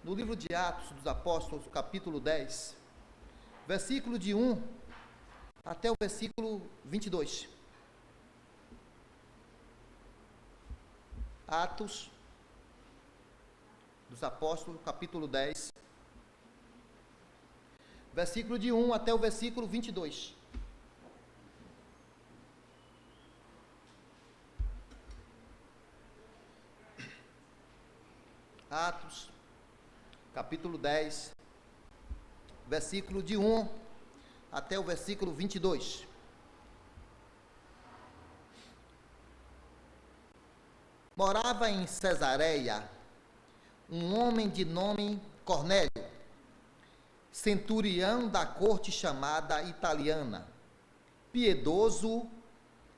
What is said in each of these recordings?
no livro de Atos dos Apóstolos, capítulo 10, versículo de 1 até o versículo 22. Atos dos Apóstolos, capítulo 10, versículo de 1 até o versículo 22. Atos, capítulo 10, versículo de 1 até o versículo 22. Morava em Cesareia um homem de nome Cornélio, centurião da corte chamada italiana, piedoso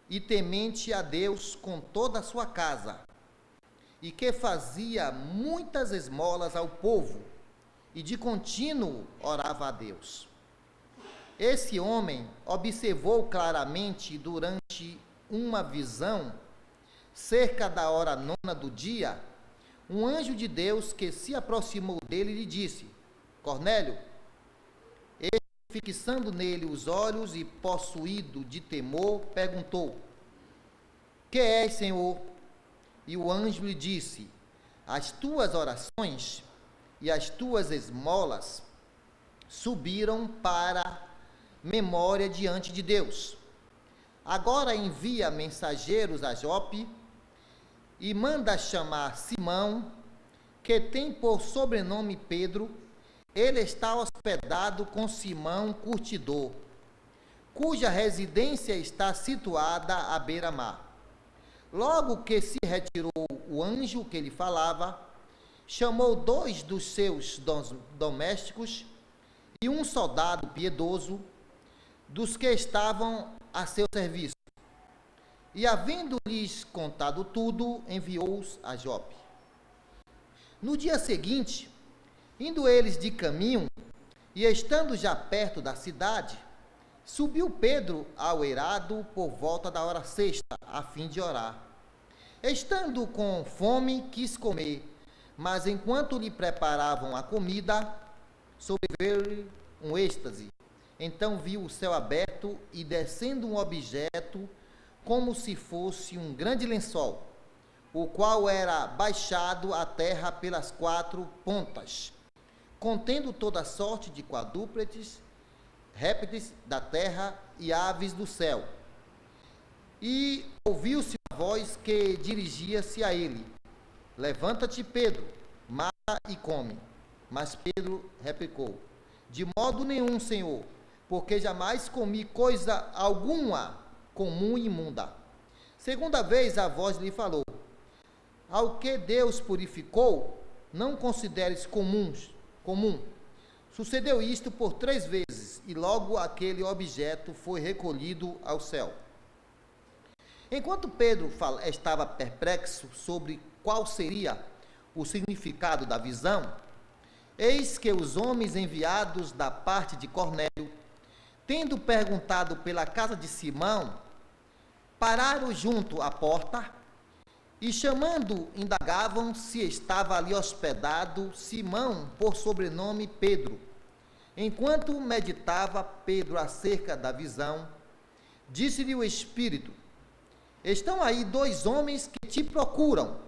e temente a Deus com toda a sua casa, e que fazia muitas esmolas ao povo, e de contínuo orava a Deus. Esse homem observou claramente durante uma visão, cerca da hora 9 do dia, um anjo de Deus que se aproximou dele e lhe disse: Cornélio. Ele, fixando nele os olhos e possuído de temor, perguntou: Que és, Senhor? E o anjo lhe disse: As tuas orações e as tuas esmolas subiram para memória diante de Deus. Agora envia mensageiros a Jope e manda chamar Simão, que tem por sobrenome Pedro. Ele está hospedado com Simão curtidor, cuja residência está situada à beira-mar. Logo que se retirou o anjo que lhe falava, chamou 2 dos seus domésticos e um soldado piedoso dos que estavam a seu serviço. E, havendo-lhes contado tudo, enviou-os a Jope. No dia seguinte, indo eles de caminho, e estando já perto da cidade, subiu Pedro ao eirado por volta da hora 6, a fim de orar. Estando com fome, quis comer, mas enquanto lhe preparavam a comida, sobreveio-lhe um êxtase. Então viu o céu aberto e descendo um objeto, como se fosse um grande lençol, o qual era baixado à terra pelas 4 pontas, contendo toda sorte de quadrúpedes, répteis da terra e aves do céu. E ouviu-se uma voz que dirigia-se a ele: Levanta-te, Pedro, mata e come. Mas Pedro replicou: De modo nenhum, Senhor, porque jamais comi coisa alguma comum e imunda. Segunda vez a voz lhe falou: Ao que Deus purificou, não consideres comum. Sucedeu isto por 3 vezes, e logo aquele objeto foi recolhido ao céu. Enquanto Pedro estava perplexo sobre qual seria o significado da visão, eis que os homens enviados da parte de Cornélio, tendo perguntado pela casa de Simão, pararam junto à porta e, chamando, indagavam se estava ali hospedado Simão, por sobrenome Pedro. Enquanto meditava Pedro acerca da visão, disse-lhe o Espírito: Estão aí 2 homens que te procuram.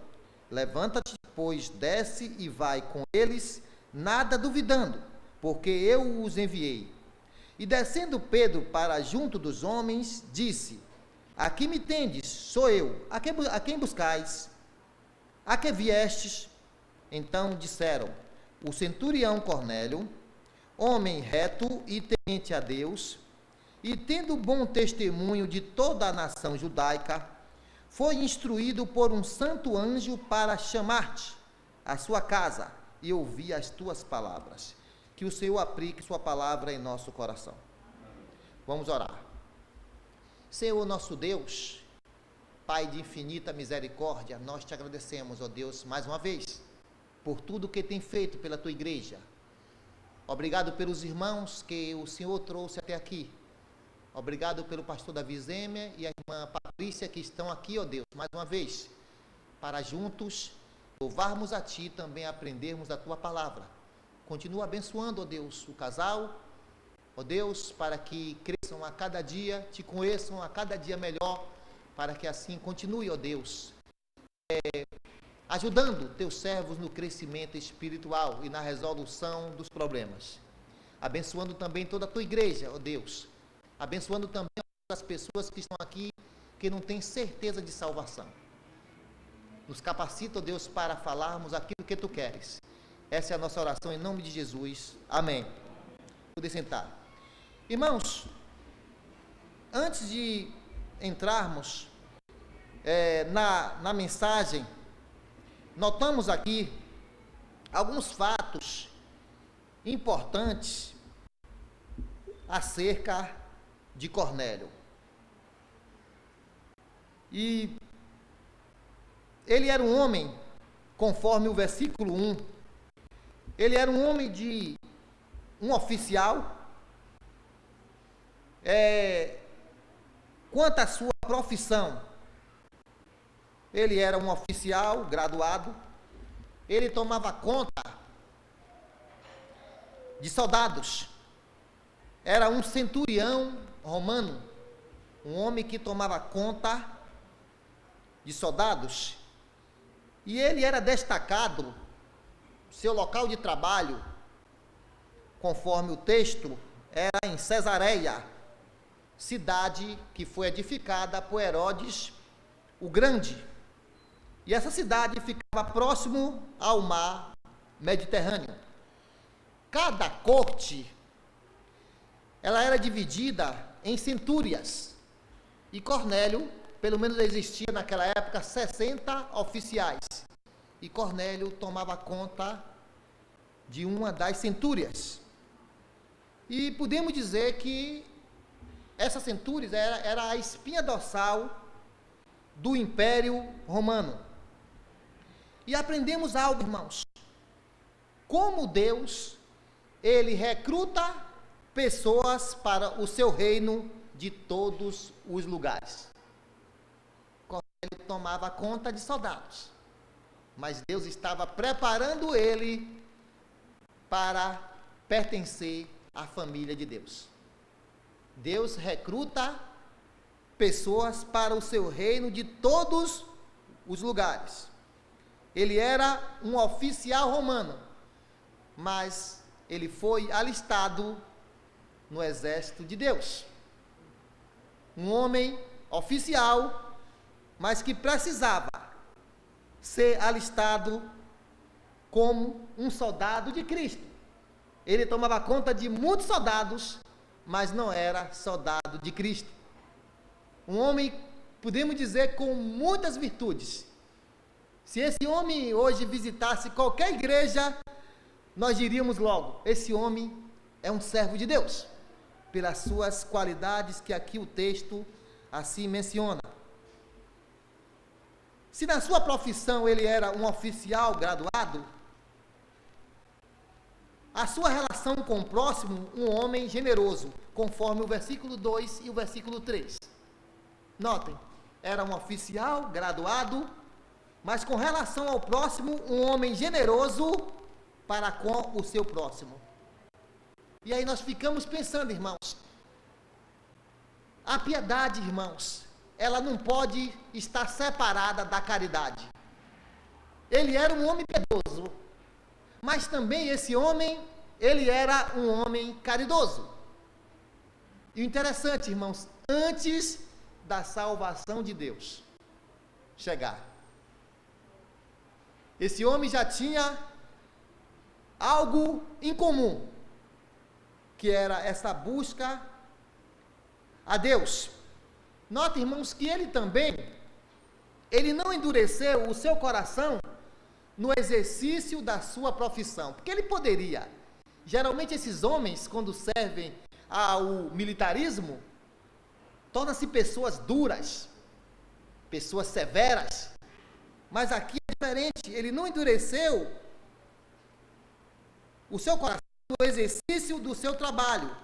Levanta-te, pois, desce e vai com eles, nada duvidando, porque eu os enviei. E descendo Pedro para junto dos homens, disse: Aqui me tendes, sou eu. A quem buscais? A que viestes? Então disseram: O centurião Cornélio, homem reto e temente a Deus, e tendo bom testemunho de toda a nação judaica, foi instruído por um santo anjo para chamar-te à sua casa e ouvir as tuas palavras. Que o Senhor aplique sua palavra em nosso coração. Vamos orar. Senhor nosso Deus, Pai de infinita misericórdia, nós te agradecemos, ó Deus, mais uma vez, por tudo que tem feito pela tua igreja. Obrigado pelos irmãos que o Senhor trouxe até aqui. Obrigado pelo pastor Davi Zêmia e a irmã Patrícia que estão aqui, ó Deus, mais uma vez, para juntos louvarmos a Ti, também aprendermos a Tua palavra. Continua abençoando, ó Deus, o casal, ó Deus, para que cresçam a cada dia, Te conheçam a cada dia melhor, para que assim continue, ó Deus, ajudando Teus servos no crescimento espiritual e na resolução dos problemas. Abençoando também toda a Tua igreja, ó Deus. Abençoando também as pessoas que estão aqui, que não têm certeza de salvação. Nos capacita, ó Deus, para falarmos aquilo que Tu queres. Essa é a nossa oração em nome de Jesus. Amém. Poder sentar. Irmãos, antes de entrarmos na mensagem, notamos aqui alguns fatos importantes acerca de Cornélio. E ele era um homem, conforme o versículo 1, ele era um homem de um oficial. Quanto à sua profissão, ele era um oficial graduado, ele tomava conta de soldados, era um centurião romano, um homem que tomava conta de soldados, e ele era destacado, seu local de trabalho, conforme o texto, era em Cesareia, cidade que foi edificada por Herodes o Grande. E essa cidade ficava próximo ao mar Mediterrâneo. Cada corte, ela era dividida em centúrias. E Cornélio, pelo menos existia naquela época 60 oficiais. E Cornélio tomava conta de uma das centúrias. E podemos dizer que essa centúria era a espinha dorsal do Império Romano. E aprendemos algo, irmãos. Como Deus, Ele recruta pessoas para o seu reino de todos os lugares. Cornélio tomava conta de soldados, mas Deus estava preparando ele para pertencer à família de Deus. Deus recruta pessoas para o seu reino de todos os lugares. Ele era um oficial romano, mas ele foi alistado no exército de Deus. Um homem oficial, mas que precisava ser alistado como um soldado de Cristo. Ele tomava conta de muitos soldados, mas não era soldado de Cristo. Um homem, podemos dizer, com muitas virtudes. Se esse homem hoje visitasse qualquer igreja, nós diríamos logo: esse homem é um servo de Deus, pelas suas qualidades que aqui o texto assim menciona. Se na sua profissão ele era um oficial graduado, a sua relação com o próximo, um homem generoso, conforme o versículo 2 e o versículo 3. Notem, era um oficial graduado, mas com relação ao próximo, um homem generoso para com o seu próximo. E aí nós ficamos pensando, irmãos, a piedade, irmãos, ela não pode estar separada da caridade. Ele era um homem piedoso, mas também esse homem, ele era um homem caridoso. E o interessante, irmãos, antes da salvação de Deus chegar, esse homem já tinha algo em comum, que era essa busca a Deus. Note, irmãos, que ele não endureceu o seu coração no exercício da sua profissão, porque ele poderia. Geralmente esses homens, quando servem ao militarismo, tornam-se pessoas duras, pessoas severas, mas aqui é diferente. Ele não endureceu o seu coração no exercício do seu trabalho.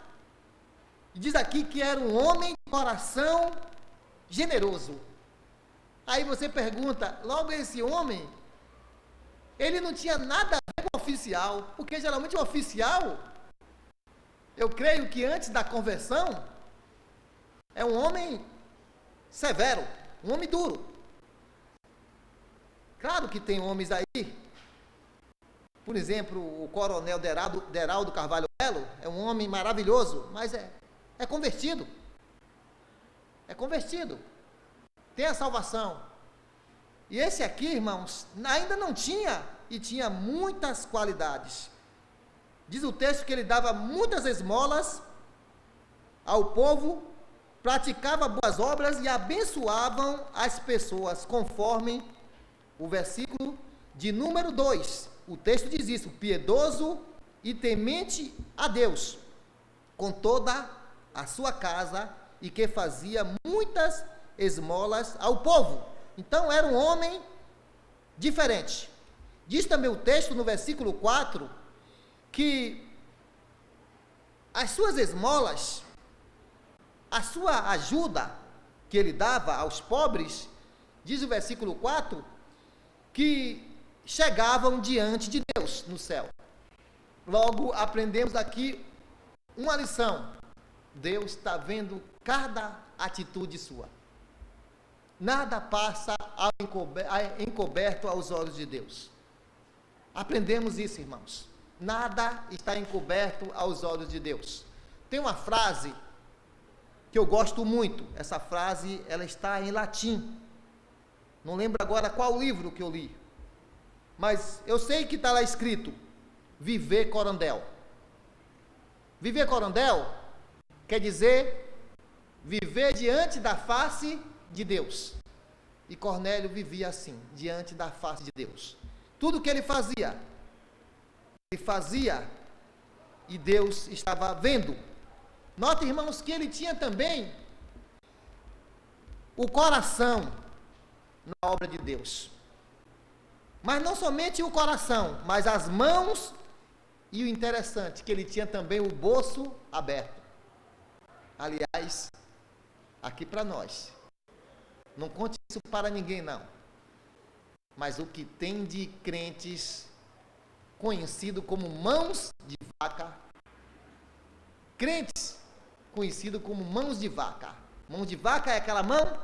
Diz aqui que era um homem de coração generoso. Aí você pergunta, logo esse homem ele não tinha nada a ver com o oficial, porque geralmente o oficial, eu creio que antes da conversão, é um homem severo, um homem duro. Claro que tem homens aí, por exemplo, o coronel Deraldo Carvalho Melo, é um homem maravilhoso, mas é convertido. É convertido. Tem a salvação. E esse aqui, irmãos, ainda não tinha, e tinha muitas qualidades. Diz o texto que ele dava muitas esmolas ao povo, praticava boas obras e abençoavam as pessoas, conforme o versículo de número 2. O texto diz isso: piedoso e temente a Deus, com toda a sua casa, e que fazia muitas esmolas ao povo. Então era um homem diferente. Diz também o texto no versículo 4, que as suas esmolas, a sua ajuda que ele dava aos pobres, diz o versículo 4, que chegavam diante de Deus no céu. Logo, aprendemos aqui uma lição: Deus está vendo cada atitude sua. Nada passa encoberto aos olhos de Deus. Aprendemos isso, irmãos. Nada está encoberto aos olhos de Deus. Tem uma frase que eu gosto muito. Essa frase, ela está em latim. Não lembro agora qual livro que eu li, mas eu sei que está lá escrito: viver corandel. Viver corandel quer dizer viver diante da face de Deus. E Cornélio vivia assim, diante da face de Deus. Tudo que ele fazia e Deus estava vendo. Note, irmãos, que ele tinha também o coração na obra de Deus. Mas não somente o coração, mas as mãos, e o interessante, que ele tinha também o bolso aberto. Aliás, aqui para nós, não conte isso para ninguém não, mas o que tem de crentes conhecido como mãos de vaca, crentes conhecido como mãos de vaca. Mão de vaca é aquela mão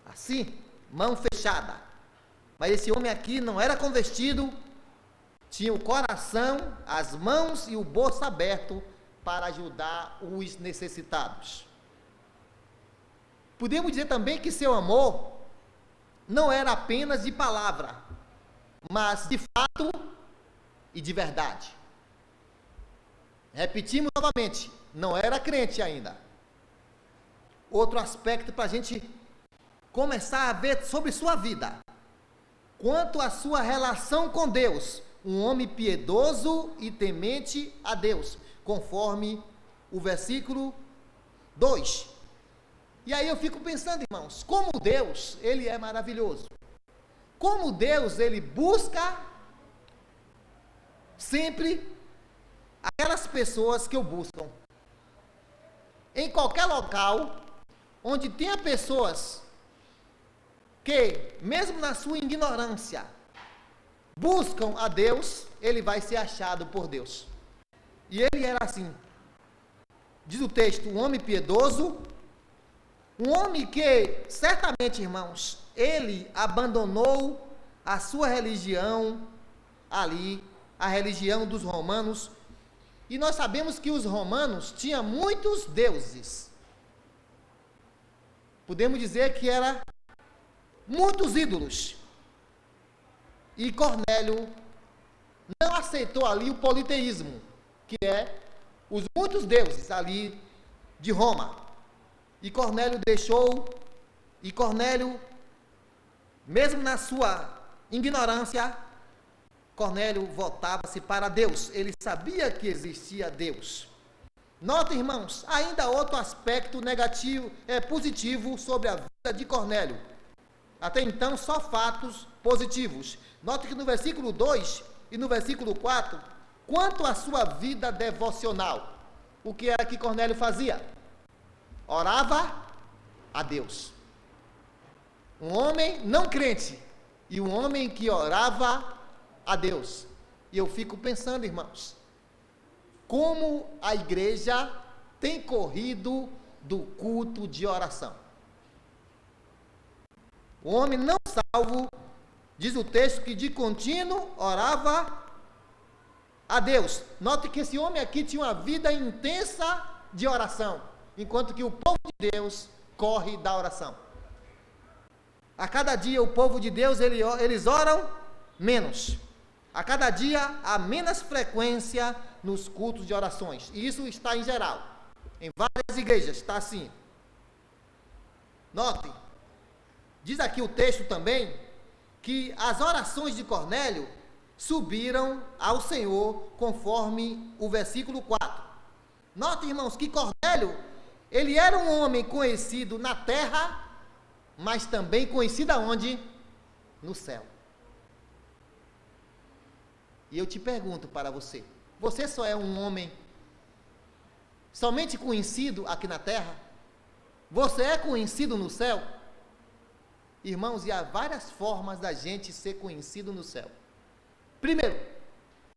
assim, mão fechada. Mas esse homem aqui não era convertido, tinha o coração, as mãos e o bolso aberto para ajudar os necessitados. Podemos dizer também que seu amor não era apenas de palavra, mas de fato e de verdade. Repetimos novamente, não era crente ainda. Outro aspecto para a gente começar a ver sobre sua vida: quanto à sua relação com Deus, um homem piedoso e temente a Deus, conforme o versículo 2. E aí eu fico pensando, irmãos, como Deus, ele é maravilhoso. Como Deus, ele busca sempre aquelas pessoas que o buscam. Em qualquer local onde tenha pessoas que, mesmo na sua ignorância, buscam a Deus, ele vai ser achado por Deus. E ele era assim. Diz o texto: um homem piedoso, um homem que, certamente, irmãos, ele abandonou a sua religião ali, a religião dos romanos. E nós sabemos que os romanos tinham muitos deuses. Podemos dizer que eram muitos ídolos. E Cornélio não aceitou ali o politeísmo, que é os muitos deuses ali de Roma. E Cornélio mesmo na sua ignorância, Cornélio voltava-se para Deus. Ele sabia que existia Deus. Nota, irmãos, ainda outro aspecto negativo, positivo sobre a vida de Cornélio. Até então, só fatos positivos. Note que no versículo 2 e no versículo 4, quanto à sua vida devocional, o que era que Cornélio fazia? Orava a Deus. Um homem não crente e um homem que orava a Deus. E eu fico pensando, irmãos, como a igreja tem corrido do culto de oração. O homem não salvo, diz o texto, que de contínuo orava a Deus. Note que esse homem aqui tinha uma vida intensa de oração, enquanto que o povo de Deus corre da oração. A cada dia o povo de Deus, eles oram menos. A cada dia há menos frequência nos cultos de orações. E isso está em geral. Em várias igrejas está assim. Note, diz aqui o texto também, que as orações de Cornélio subiram ao Senhor, conforme o versículo 4. Note, irmãos, que Cornélio, ele era um homem conhecido na terra, mas também conhecido aonde? No céu. E eu te pergunto para você, você só é um homem somente conhecido aqui na terra? Você é conhecido no céu? Irmãos, e há várias formas da gente ser conhecido no céu. Primeiro,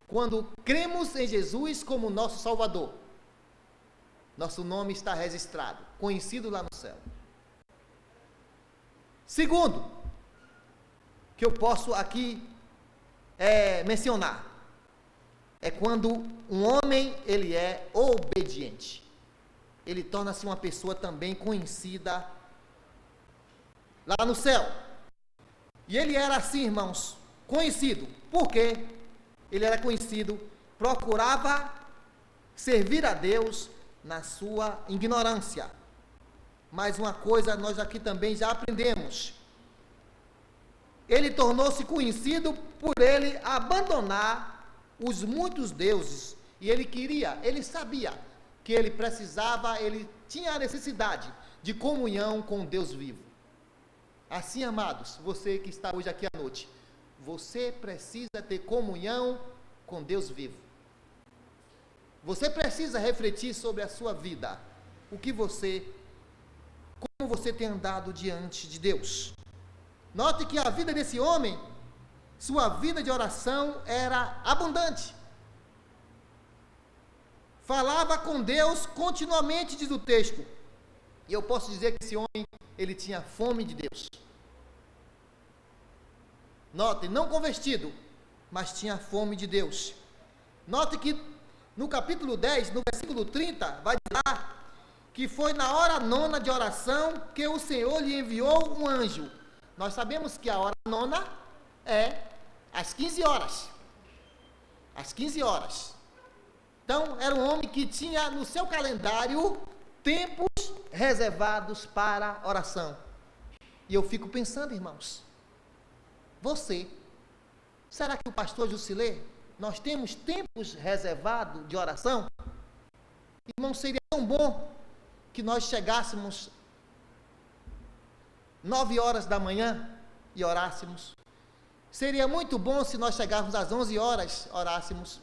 quando cremos em Jesus como nosso Salvador, nosso nome está registrado, conhecido lá no céu. Segundo, que eu posso aqui mencionar, é quando um homem, ele é obediente. Ele torna-se uma pessoa também conhecida lá no céu. E ele era assim, irmãos, conhecido. Por quê? Ele era conhecido, procurava servir a Deus na sua ignorância. Mas uma coisa nós aqui também já aprendemos. Ele tornou-se conhecido por ele abandonar os muitos deuses. E ele sabia que ele precisava, ele tinha a necessidade de comunhão com Deus vivo. Assim, amados, você que está hoje aqui à noite, você precisa ter comunhão com Deus vivo. Você precisa refletir sobre a sua vida. Como você tem andado diante de Deus. Note que a vida desse homem, sua vida de oração era abundante. Falava com Deus continuamente, diz o texto. E eu posso dizer que esse homem, ele tinha fome de Deus. Note, não convertido, mas tinha fome de Deus. Note que no capítulo 10, no versículo 30, vai dizer lá que foi na hora nona de oração que o Senhor lhe enviou um anjo. Nós sabemos que a hora nona é às 15 horas. Às 15 horas. Então, era um homem que tinha no seu calendário tempos reservados para oração. E eu fico pensando, irmãos, será que o pastor Jusilê, nós temos tempos reservados de oração? Irmão, seria tão bom que nós chegássemos 9 horas da manhã e orássemos. Seria muito bom se nós chegássemos às 11 horas, orássemos.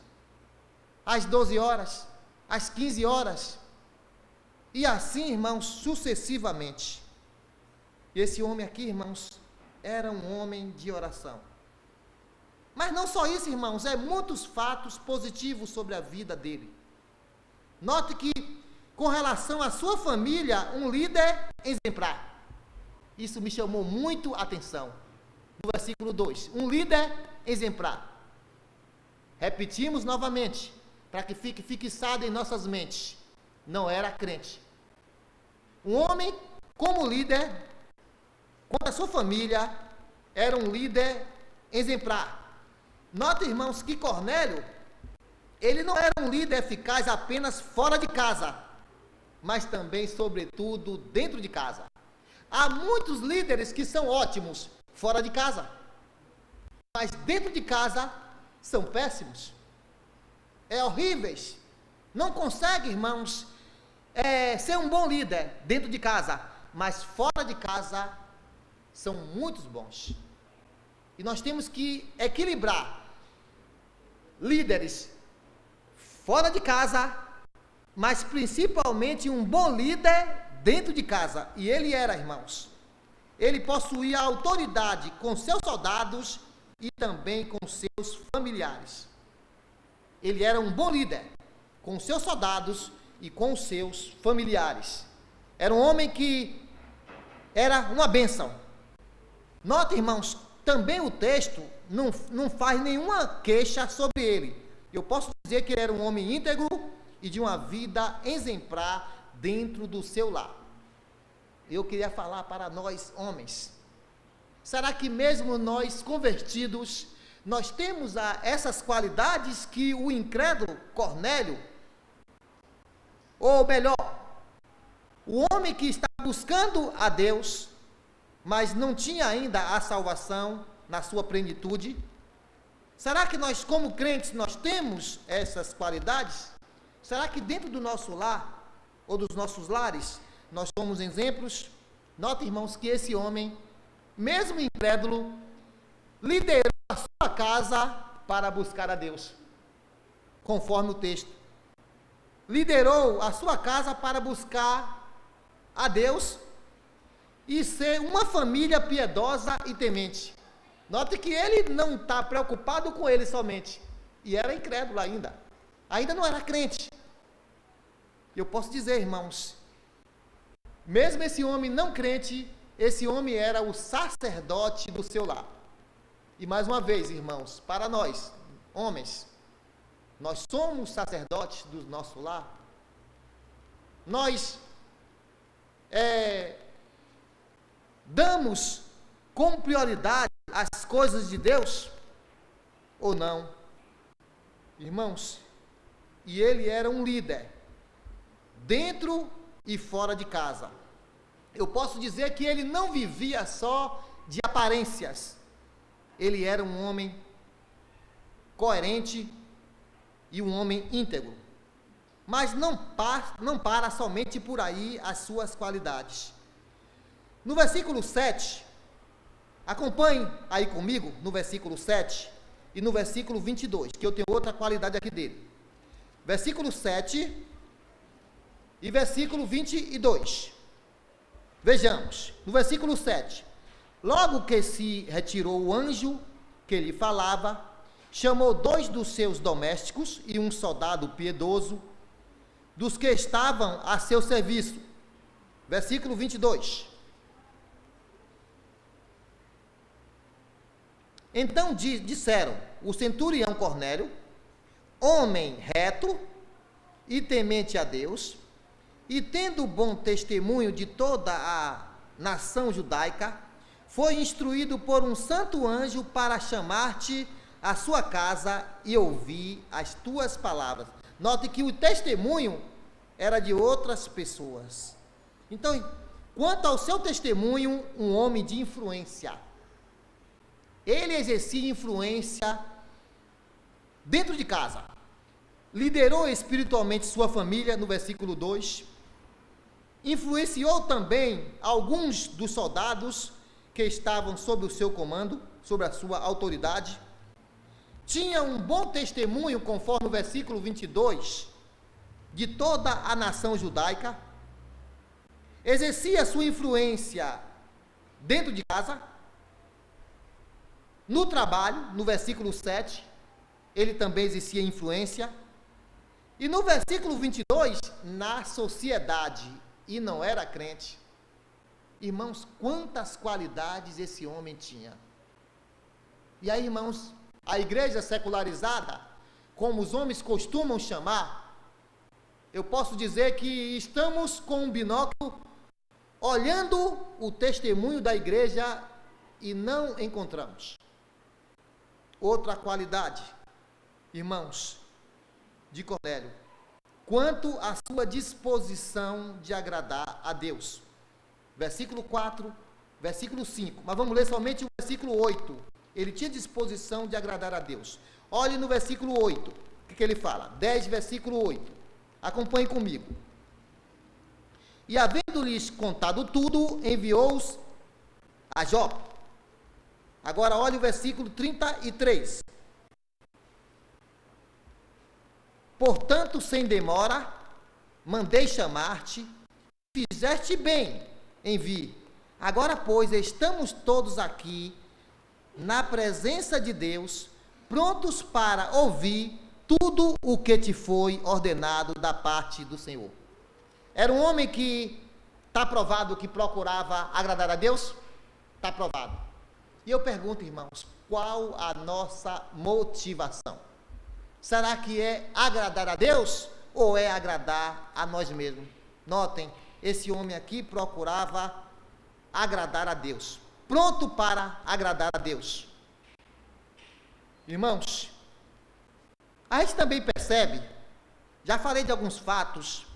Às 12 horas, às 15 horas. E assim, irmãos, sucessivamente. E esse homem aqui, irmãos, era um homem de oração. Mas não só isso, irmãos, muitos fatos positivos sobre a vida dele. Note que, com relação à sua família, um líder exemplar. Isso me chamou muito a atenção. No versículo 2, um líder exemplar. Repetimos novamente, para que fique fixado em nossas mentes. Não era crente. Um homem, como líder, quanto à sua família, era um líder exemplar. Note, irmãos, que Cornélio, ele não era um líder eficaz apenas fora de casa, mas também, sobretudo, dentro de casa. Há muitos líderes que são ótimos fora de casa, mas dentro de casa são péssimos. Horríveis. Não consegue, irmãos, ser um bom líder dentro de casa, mas fora de casa são muito bons. E nós temos que equilibrar líderes fora de casa, mas principalmente um bom líder dentro de casa. E ele era, irmãos, ele possuía autoridade com seus soldados e também com seus familiares. Ele era um bom líder, com seus soldados e com seus familiares. Era um homem que era uma bênção. Note, irmãos, também o texto não faz nenhuma queixa sobre ele. Eu posso dizer que ele era um homem íntegro e de uma vida exemplar dentro do seu lar. Eu queria falar para nós, homens. Será que mesmo nós convertidos, nós temos essas qualidades que o incrédulo Cornélio, ou melhor, o homem que está buscando a Deus, mas não tinha ainda a salvação na sua plenitude? Será que nós, como crentes, nós temos essas qualidades? Será que dentro do nosso lar, ou dos nossos lares, nós somos exemplos? Note, irmãos, que esse homem, mesmo incrédulo, liderou a sua casa para buscar a Deus, conforme o texto. Liderou a sua casa para buscar a Deus e ser uma família piedosa e temente. Note que ele não está preocupado com ele somente, e era incrédulo ainda não era crente. Eu posso dizer, irmãos, mesmo esse homem não crente, esse homem era o sacerdote do seu lar. E mais uma vez, irmãos, para nós, homens, nós somos sacerdotes do nosso lar. Nós damos como prioridade as coisas de Deus ou não? Irmãos, e ele era um líder, dentro e fora de casa. Eu posso dizer que ele não vivia só de aparências. Ele era um homem coerente e um homem íntegro. Mas não para somente por aí as suas qualidades. No versículo 7, acompanhe aí comigo, no versículo 7 e no versículo 22, que eu tenho outra qualidade aqui dele. Versículo 7 e versículo 22. Vejamos, no versículo 7. Logo que se retirou o anjo que lhe falava, chamou 2 dos seus domésticos e um soldado piedoso, dos que estavam a seu serviço. Versículo 22. Então disseram o centurião Cornélio, homem reto e temente a Deus, e tendo bom testemunho de toda a nação judaica, foi instruído por um santo anjo para chamar-te à sua casa e ouvir as tuas palavras. Note que o testemunho era de outras pessoas. Então, quanto ao seu testemunho, um homem de influência. Ele exercia influência dentro de casa. Liderou espiritualmente sua família, no versículo 2. Influenciou também alguns dos soldados que estavam sob o seu comando, sob a sua autoridade. Tinha um bom testemunho, conforme o versículo 22, de toda a nação judaica. Exercia sua influência dentro de casa, no trabalho, no versículo 7, ele também exercia influência. E no versículo 22, na sociedade, e não era crente. Irmãos, quantas qualidades esse homem tinha. E aí, irmãos, a igreja secularizada, como os homens costumam chamar, eu posso dizer que estamos com um binóculo olhando o testemunho da igreja e não encontramos. Outra qualidade, irmãos, de Cornélio, quanto à sua disposição de agradar a Deus. Versículo 4, versículo 5, mas vamos ler somente o versículo 8. Ele tinha disposição de agradar a Deus. Olhe no versículo 8, o que ele fala? 10, versículo 8. Acompanhe comigo. E havendo-lhes contado tudo, enviou-os a Jope. Agora olhe o versículo 33. Portanto, sem demora, mandei chamar-te, fizeste bem em vir. Agora, pois, estamos todos aqui na presença de Deus, prontos para ouvir tudo o que te foi ordenado da parte do Senhor. Era um homem que está provado que procurava agradar a Deus? Está provado. E eu pergunto, irmãos, qual a nossa motivação? Será que é agradar a Deus ou é agradar a nós mesmos? Notem, esse homem aqui procurava agradar a Deus, pronto para agradar a Deus. Irmãos, a gente também percebe, já falei de alguns fatos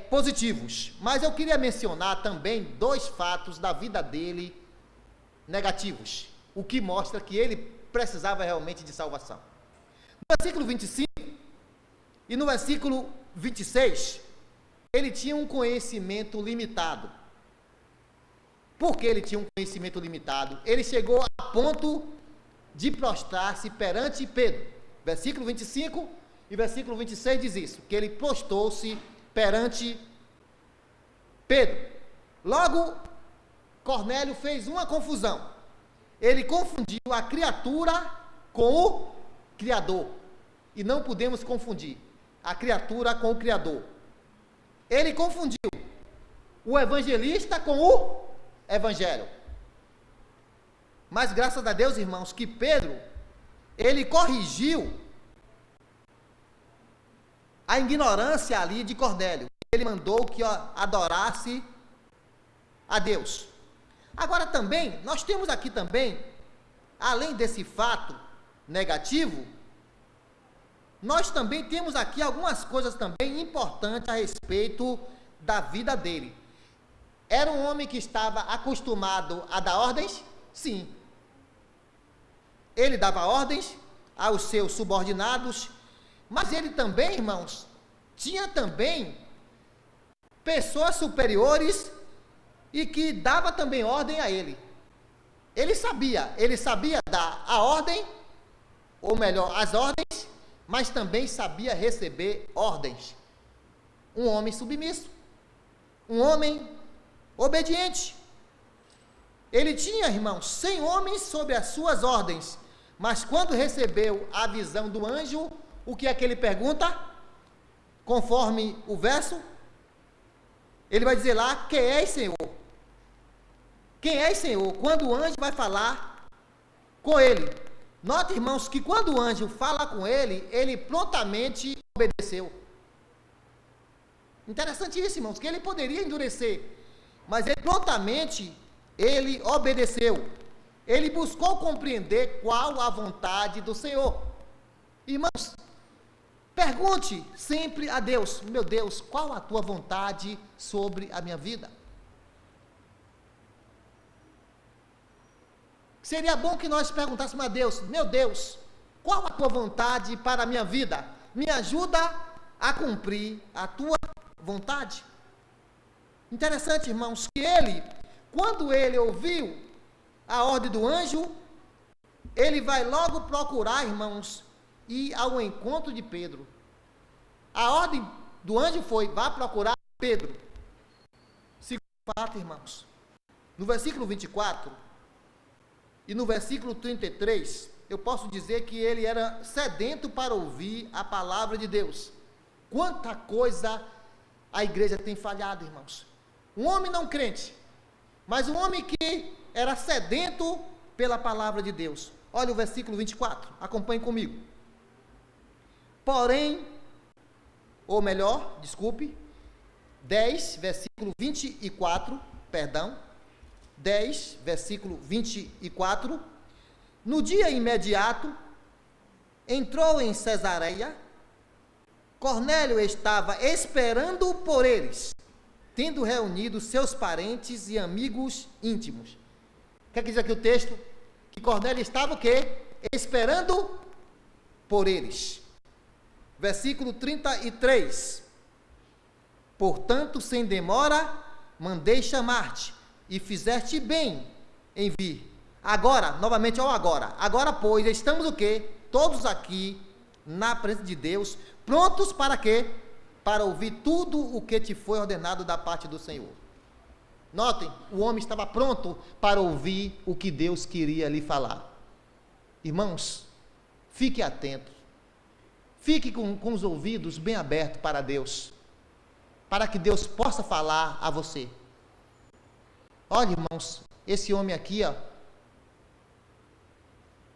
positivos, mas eu queria mencionar também 2 fatos da vida dele negativos, o que mostra que ele precisava realmente de salvação. No versículo 25 e no versículo 26, ele tinha um conhecimento limitado. Por que ele tinha um conhecimento limitado? Ele chegou a ponto de prostrar-se perante Pedro. Versículo 25 e versículo 26 diz isso, que ele prostrou-se perante Pedro. Logo, Cornélio fez uma confusão. Ele confundiu a criatura com o Criador. E não podemos confundir a criatura com o Criador. Ele confundiu o evangelista com o Evangelho. Mas graças a Deus, irmãos, que Pedro, ele corrigiu a ignorância ali de Cornélio. Ele mandou que adorasse a Deus. Agora também, nós temos aqui também, além desse fato negativo, nós também temos aqui algumas coisas também importantes a respeito da vida dele. Era um homem que estava acostumado a dar ordens? Sim. Ele dava ordens aos seus subordinados, mas ele também, irmãos, tinha também pessoas superiores e que dava também ordem a ele. Ele sabia dar a ordem, ou melhor, as ordens, mas também sabia receber ordens. Um homem submisso, um homem obediente. Ele tinha, irmãos, 100 homens sob as suas ordens, mas quando recebeu a visão do anjo, o que é que ele pergunta? Conforme o verso, ele vai dizer lá: quem és, Senhor? Quem és, Senhor? Quando o anjo vai falar com ele. Note, irmãos, que quando o anjo fala com ele, ele prontamente obedeceu. Interessante isso, irmãos, que ele poderia endurecer, mas ele prontamente, ele obedeceu. Ele buscou compreender qual a vontade do Senhor. Irmãos, pergunte sempre a Deus: meu Deus, qual a tua vontade sobre a minha vida? Seria bom que nós perguntássemos a Deus: meu Deus, qual a tua vontade para a minha vida? Me ajuda a cumprir a tua vontade. Interessante, irmãos, que ele, quando ele ouviu a ordem do anjo, ele vai logo procurar, irmãos, ir ao encontro de Pedro. A ordem do anjo foi: vá procurar Pedro. Segundo fato, irmãos, no versículo 24 e no versículo 33, eu posso dizer que ele era sedento para ouvir a palavra de Deus. Quanta coisa a igreja tem falhado, irmãos. Um homem não crente, mas um homem que era sedento pela palavra de Deus. Olha o versículo 24, acompanhe comigo. Porém, ou melhor, desculpe, 10, versículo 24, perdão, 10, versículo 24, no dia imediato, entrou em Cesareia, Cornélio estava esperando por eles, tendo reunido seus parentes e amigos íntimos. Quer dizer aqui o texto? Que Cornélio estava o quê? Esperando por eles. Versículo 33. Portanto, sem demora, mandei chamar-te, e fizeste bem em vir. Agora, novamente ao agora. Agora, pois, estamos o quê? Todos aqui, na presença de Deus, prontos para quê? Para ouvir tudo o que te foi ordenado da parte do Senhor. Notem, o homem estava pronto para ouvir o que Deus queria lhe falar. Irmãos, fique atento. Fique com os ouvidos bem abertos para Deus, para que Deus possa falar a você. Olha, irmãos, esse homem aqui,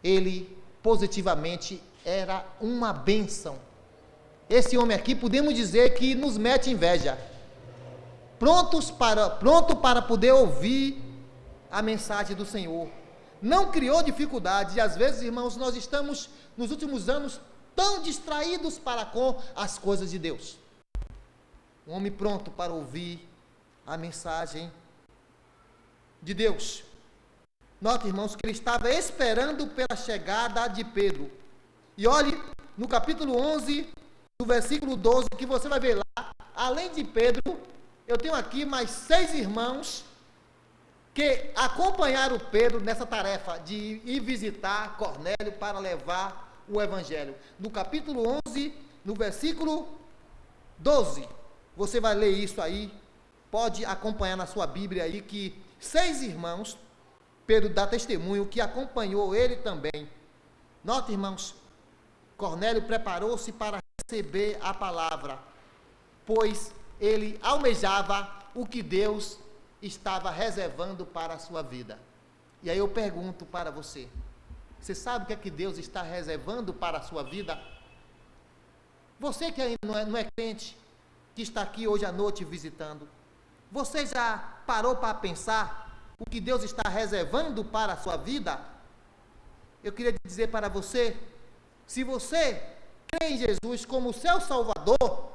ele positivamente era uma bênção. Esse homem aqui, podemos dizer que nos mete inveja. Pronto para poder ouvir a mensagem do Senhor. Não criou dificuldade. E às vezes, irmãos, nós estamos, nos últimos anos, tão distraídos para com as coisas de Deus. Um homem pronto para ouvir a mensagem de Deus. Note, irmãos, que ele estava esperando pela chegada de Pedro. E olhe, no capítulo 11, no versículo 12, que você vai ver lá, além de Pedro, eu tenho aqui mais 6 irmãos que acompanharam Pedro nessa tarefa de ir visitar Cornélio para levar o evangelho. No capítulo 11, no versículo 12, você vai ler isso aí, pode acompanhar na sua Bíblia aí, que 6 irmãos, Pedro dá testemunho que acompanhou ele também. Note, irmãos, Cornélio preparou-se para receber a palavra, pois ele almejava o que Deus estava reservando para a sua vida. E aí eu pergunto para você, você sabe o que é que Deus está reservando para a sua vida? Você que ainda não é crente, que está aqui hoje à noite visitando, você já parou para pensar o que Deus está reservando para a sua vida? Eu queria dizer para você, se você crê em Jesus como seu Salvador,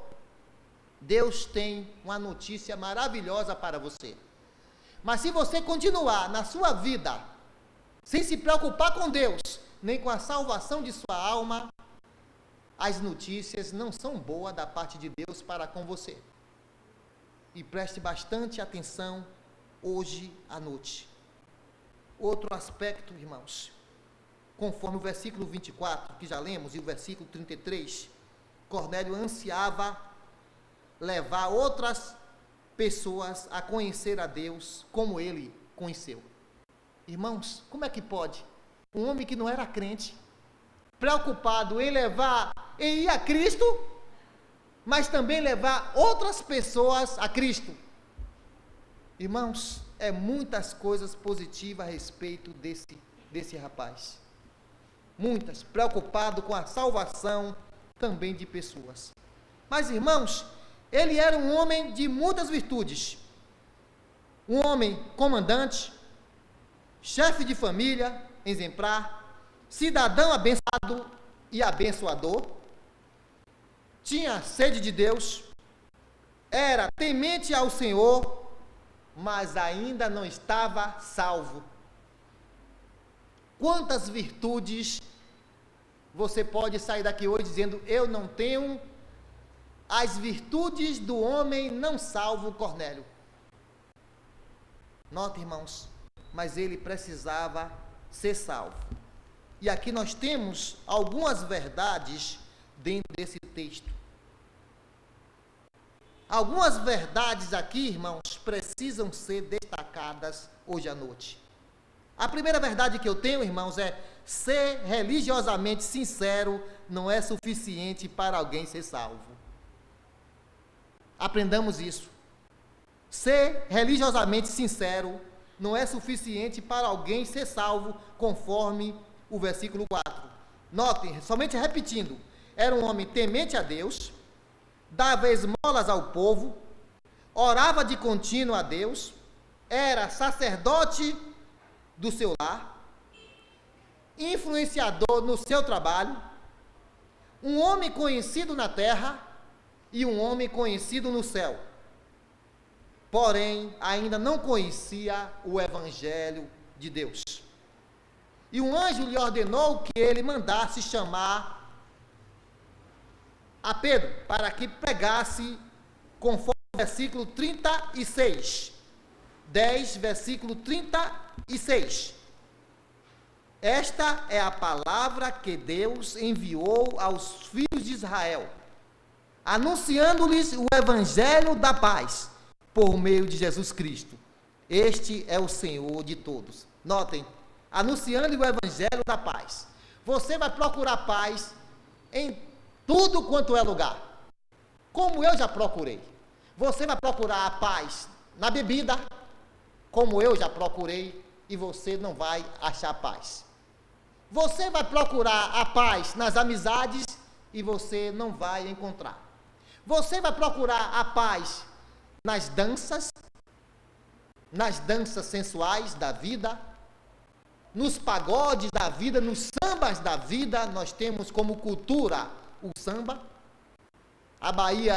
Deus tem uma notícia maravilhosa para você. Mas se você continuar na sua vida, sem se preocupar com Deus, nem com a salvação de sua alma, as notícias não são boas da parte de Deus para com você. E preste bastante atenção hoje à noite. Outro aspecto, irmãos, conforme o versículo 24, que já lemos, e o versículo 33, Cornélio ansiava levar outras pessoas a conhecer a Deus como ele conheceu. Irmãos, como é que pode um homem que não era crente, preocupado em ir a Cristo, mas também levar outras pessoas a Cristo? Irmãos, é muitas coisas positivas a respeito desse rapaz. Muitas, preocupado com a salvação também de pessoas. Mas, irmãos, ele era um homem de muitas virtudes. Um homem comandante, chefe de família, exemplar, cidadão abençoado e abençoador, tinha sede de Deus, era temente ao Senhor, mas ainda não estava salvo. Quantas virtudes você pode sair daqui hoje dizendo: eu não tenho as virtudes do homem não salvo Cornélio? Note, irmãos, mas ele precisava ser salvo. E aqui nós temos algumas verdades dentro desse texto. Algumas verdades aqui, irmãos, precisam ser destacadas hoje à noite. A primeira verdade que eu tenho, irmãos, é: ser religiosamente sincero não é suficiente para alguém ser salvo. Aprendamos isso. Ser religiosamente sincero não é suficiente para alguém ser salvo, conforme o versículo 4. Notem, somente repetindo: era um homem temente a Deus, dava esmolas ao povo, orava de contínuo a Deus, era sacerdote do seu lar, influenciador no seu trabalho, um homem conhecido na terra e um homem conhecido no céu. Porém, ainda não conhecia o Evangelho de Deus. E um anjo lhe ordenou que ele mandasse chamar a Pedro, para que pregasse conforme o versículo 36. 10, versículo 36. Esta é a palavra que Deus enviou aos filhos de Israel, anunciando-lhes o Evangelho da paz, por meio de Jesus Cristo. Este é o Senhor de todos. Notem, anunciando o evangelho da paz. Você vai procurar paz em tudo quanto é lugar, como eu já procurei. Você vai procurar a paz na bebida, como eu já procurei, e você não vai achar paz. Você vai procurar a paz nas amizades, e você não vai encontrar. Você vai procurar a paz nas danças sensuais da vida, nos pagodes da vida, nos sambas da vida. Nós temos como cultura o samba. A Bahia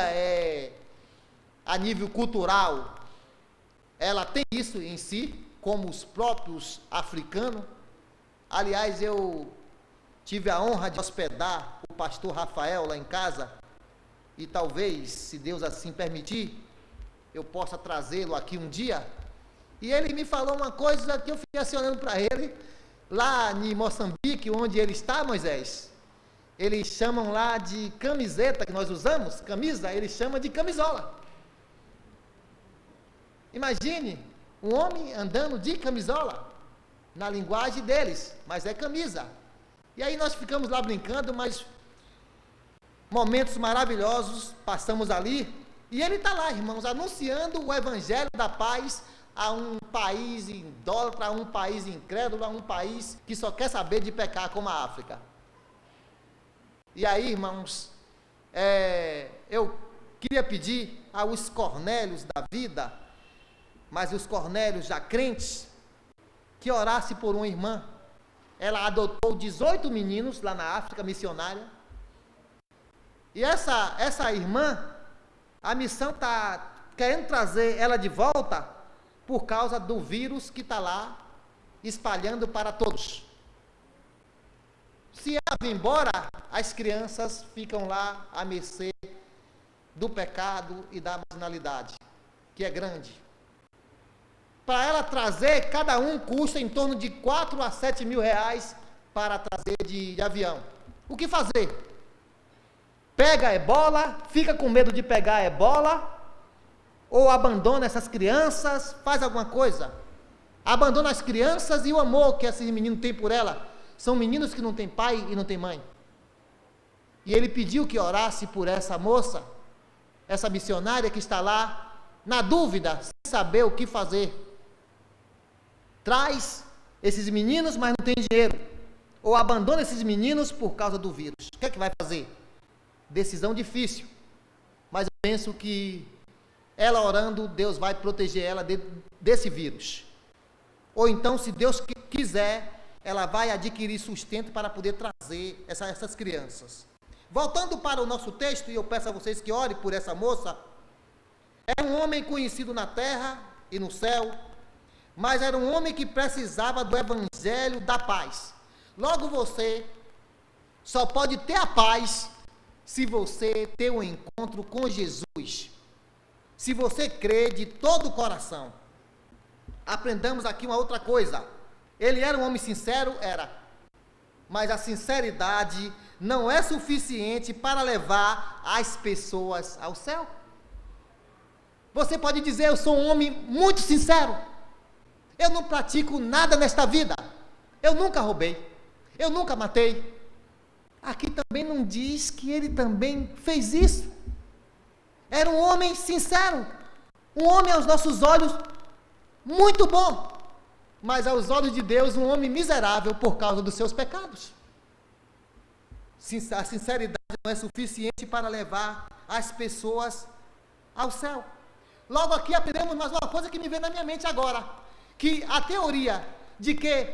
a nível cultural, ela tem isso em si, como os próprios africanos. Aliás, eu tive a honra de hospedar o pastor Rafael lá em casa, e talvez, se Deus assim permitir, eu possa trazê-lo aqui um dia. E ele me falou uma coisa que eu fiquei assim olhando para ele, lá em Moçambique, onde ele está, Moisés, eles chamam lá de camiseta, que nós usamos, camisa, eles chamam de camisola. Imagine, um homem andando de camisola, na linguagem deles, mas é camisa. E aí nós ficamos lá brincando, mas momentos maravilhosos passamos ali, e ele está lá, irmãos, anunciando o evangelho da paz a um país idólatra, a um país incrédulo, a um país que só quer saber de pecar, como a África. E aí, irmãos, eu queria pedir aos Cornélios da vida, mas os Cornélios já crentes, que orasse por uma irmã. Ela adotou 18 meninos lá na África missionária, e essa irmã, a missão está querendo trazer ela de volta, por causa do vírus que está lá, espalhando para todos. Se ela vir embora, as crianças ficam lá à mercê do pecado e da marginalidade, que é grande. Para ela trazer, cada um custa em torno de 4 a 7 mil reais para trazer de avião. O que fazer? Pega a ebola, fica com medo de pegar a ebola, ou abandona essas crianças, faz alguma coisa. Abandona as crianças e o amor que esses meninos têm por ela. São meninos que não têm pai e não têm mãe. E ele pediu que orasse por essa moça, essa missionária que está lá, na dúvida, sem saber o que fazer. Traz esses meninos, mas não tem dinheiro. Ou abandona esses meninos por causa do vírus. O que é que vai fazer? Decisão difícil. Mas eu penso que ela orando, Deus vai proteger ela desse vírus. Ou então, se Deus quiser, ela vai adquirir sustento para poder trazer essas crianças. Voltando para o nosso texto, e eu peço a vocês que orem por essa moça. Era um homem conhecido na terra e no céu, mas era um homem que precisava do evangelho da paz. Logo, você só pode ter a paz se você ter um encontro com Jesus. Se você crê de todo o coração. Aprendamos aqui uma outra coisa. Ele era um homem sincero? Era. Mas a sinceridade não é suficiente para levar as pessoas ao céu. Você pode dizer: eu sou um homem muito sincero. Eu não pratico nada nesta vida. Eu nunca roubei. Eu nunca matei. Aqui também não diz que ele também fez isso. Era um homem sincero. Um homem aos nossos olhos muito bom. Mas aos olhos de Deus, um homem miserável por causa dos seus pecados. A sinceridade não é suficiente para levar as pessoas ao céu. Logo aqui aprendemos mais uma coisa que me vem na minha mente agora, que a teoria de que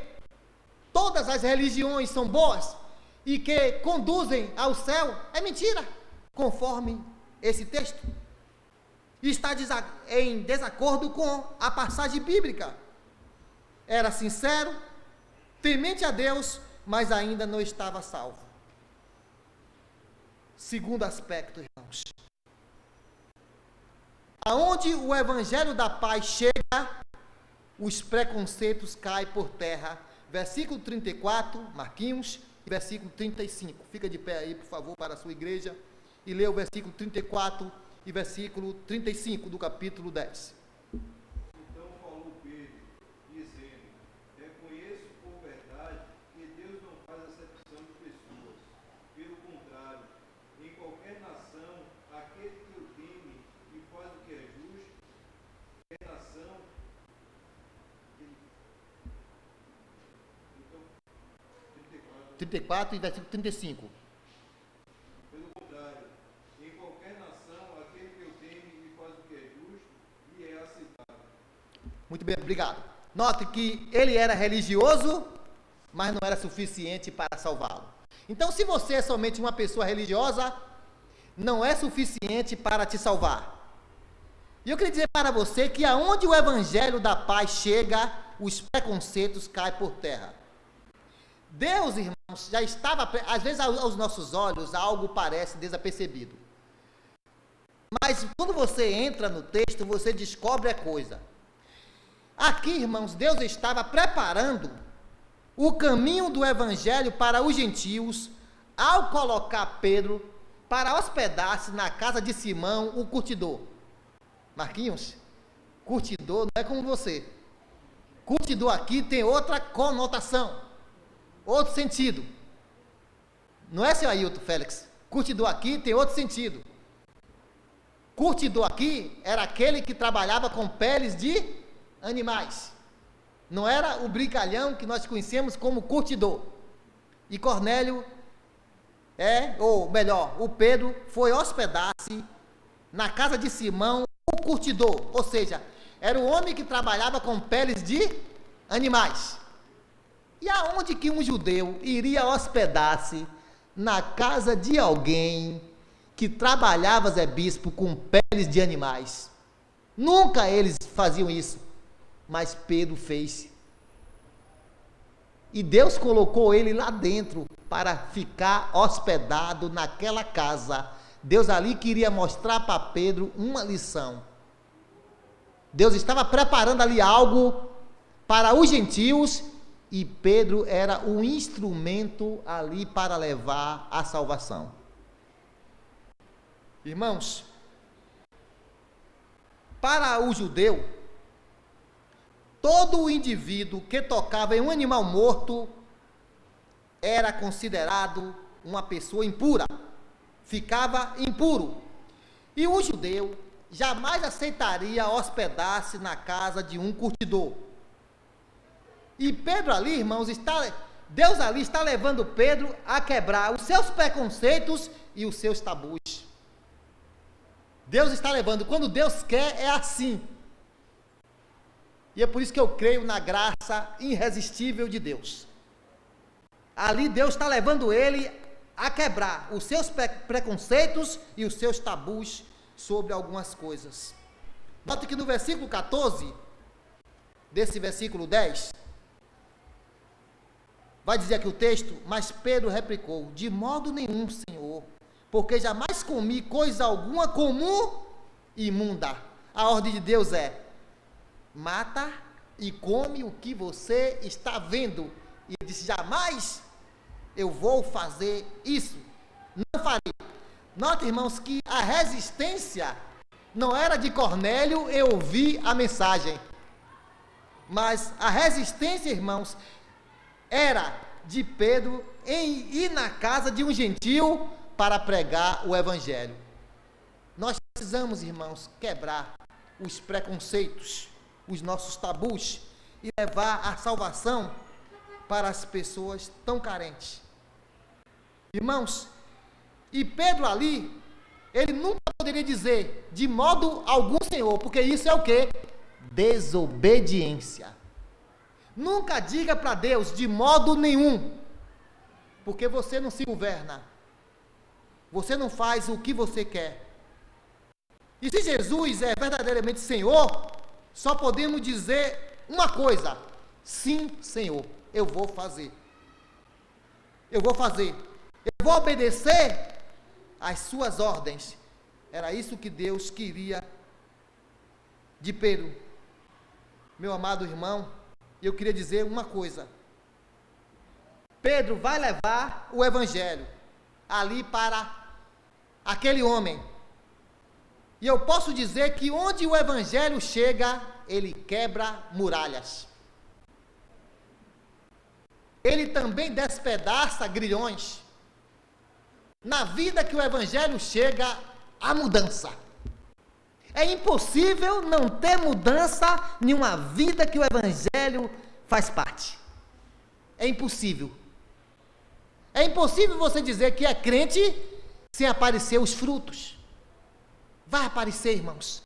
todas as religiões são boas e que conduzem ao céu é mentira, conforme esse texto. Está em desacordo com a passagem bíblica. Era sincero, temente a Deus, mas ainda não estava salvo. Segundo aspecto, irmãos. Aonde o evangelho da paz chega, os preconceitos caem por terra. Versículo 34, Marquinhos, e versículo 35. Fica de pé aí, por favor, para a sua igreja, e lê o versículo 34 e versículo 35 do capítulo 10. Então falou Pedro 34 e versículo 35. Pelo contrário, em qualquer nação, aquele que o teme e faz o que é justo e é aceitável. Muito bem, obrigado. Note que ele era religioso, mas não era suficiente para salvá-lo. Então, se você é somente uma pessoa religiosa, não é suficiente para te salvar. E eu queria dizer para você que aonde o evangelho da paz chega, os preconceitos caem por terra. Deus, irmãos, já estava, às vezes aos nossos olhos, algo parece desapercebido. Mas quando você entra no texto, você descobre a coisa. Aqui, irmãos, Deus estava preparando o caminho do evangelho para os gentios, ao colocar Pedro para hospedar-se na casa de Simão, o curtidor. Marquinhos, curtidor não é como você. Curtidor aqui tem outra conotação, outro sentido. Não é, seu Ailton Félix? Curtidor aqui tem outro sentido. Curtidor aqui era aquele que trabalhava com peles de animais. Não era o brincalhão que nós conhecemos como curtidor. E Cornélio ou melhor, o Pedro foi hospedar-se na casa de Simão, o curtidor, ou seja, era o homem que trabalhava com peles de animais. E aonde que um judeu iria hospedar-se na casa de alguém que trabalhava, Zé Bispo, com peles de animais? Nunca eles faziam isso, mas Pedro fez. E Deus colocou ele lá dentro para ficar hospedado naquela casa. Deus ali queria mostrar para Pedro uma lição. Deus estava preparando ali algo para os gentios e Pedro era o instrumento ali para levar a salvação. Irmãos, para o judeu, todo o indivíduo que tocava em um animal morto era considerado uma pessoa impura, ficava impuro. E o judeu jamais aceitaria hospedar-se na casa de um curtidor. E Pedro ali, irmãos, Deus ali está levando Pedro a quebrar os seus preconceitos e os seus tabus. Deus está levando, quando Deus quer, é assim. E é por isso que eu creio na graça irresistível de Deus. Ali Deus está levando ele a quebrar os seus preconceitos e os seus tabus sobre algumas coisas. Note que no versículo 14, desse versículo 10, vai dizer aqui o texto: mas Pedro replicou, de modo nenhum, Senhor, porque jamais comi coisa alguma comum e imunda. A ordem de Deus é: mata e come o que você está vendo. E ele disse: jamais eu vou fazer isso, não farei. Note, irmãos, que a resistência não era de Cornélio em ouvir a mensagem, mas a resistência, irmãos, era de Pedro em ir na casa de um gentil para pregar o evangelho. Nós precisamos, irmãos, quebrar os preconceitos, os nossos tabus e levar a salvação para as pessoas tão carentes. Irmãos, e Pedro ali, ele nunca poderia dizer de modo algum, Senhor, porque isso é o quê? Desobediência. Nunca diga para Deus de modo nenhum, porque você não se governa, você não faz o que você quer. E se Jesus é verdadeiramente Senhor, só podemos dizer uma coisa: sim, Senhor, eu vou fazer. Eu vou fazer. Eu vou obedecer às suas ordens. Era isso que Deus queria de Pedro. Meu amado irmão, eu queria dizer uma coisa. Pedro vai levar o evangelho ali para aquele homem. E eu posso dizer que onde o evangelho chega, ele quebra muralhas. Ele também despedaça grilhões. Na vida que o evangelho chega, há mudança. É impossível não ter mudança em uma vida que o evangelho faz parte. É impossível. É impossível você dizer que é crente sem aparecer os frutos. Vai aparecer, irmãos.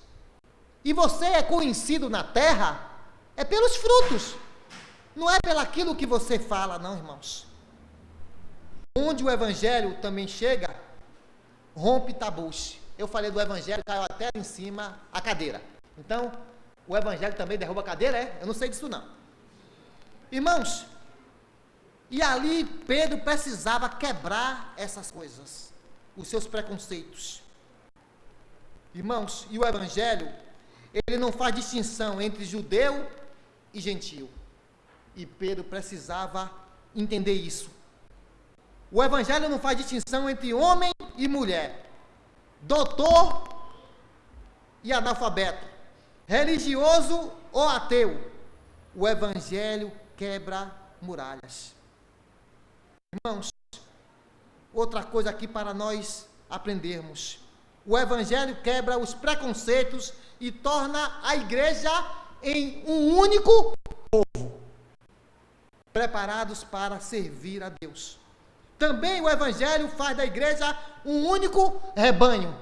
E você é conhecido na terra é pelos frutos. Não é pelaquilo que você fala, não, irmãos. Onde o evangelho também chega, rompe tabus. Eu falei do evangelho, caiu até em cima a cadeira. Então, o evangelho também derruba a cadeira, é? Eu não sei disso, não. Irmãos, e ali Pedro precisava quebrar essas coisas, os seus preconceitos. Irmãos, e o evangelho, ele não faz distinção entre judeu e gentio. E Pedro precisava entender isso. O evangelho não faz distinção entre homem e mulher, doutor e analfabeto, religioso ou ateu. O evangelho quebra muralhas. Irmãos, outra coisa aqui para nós aprendermos. O evangelho quebra os preconceitos e torna a igreja em um único povo, preparados para servir a Deus. Também o evangelho faz da igreja um único rebanho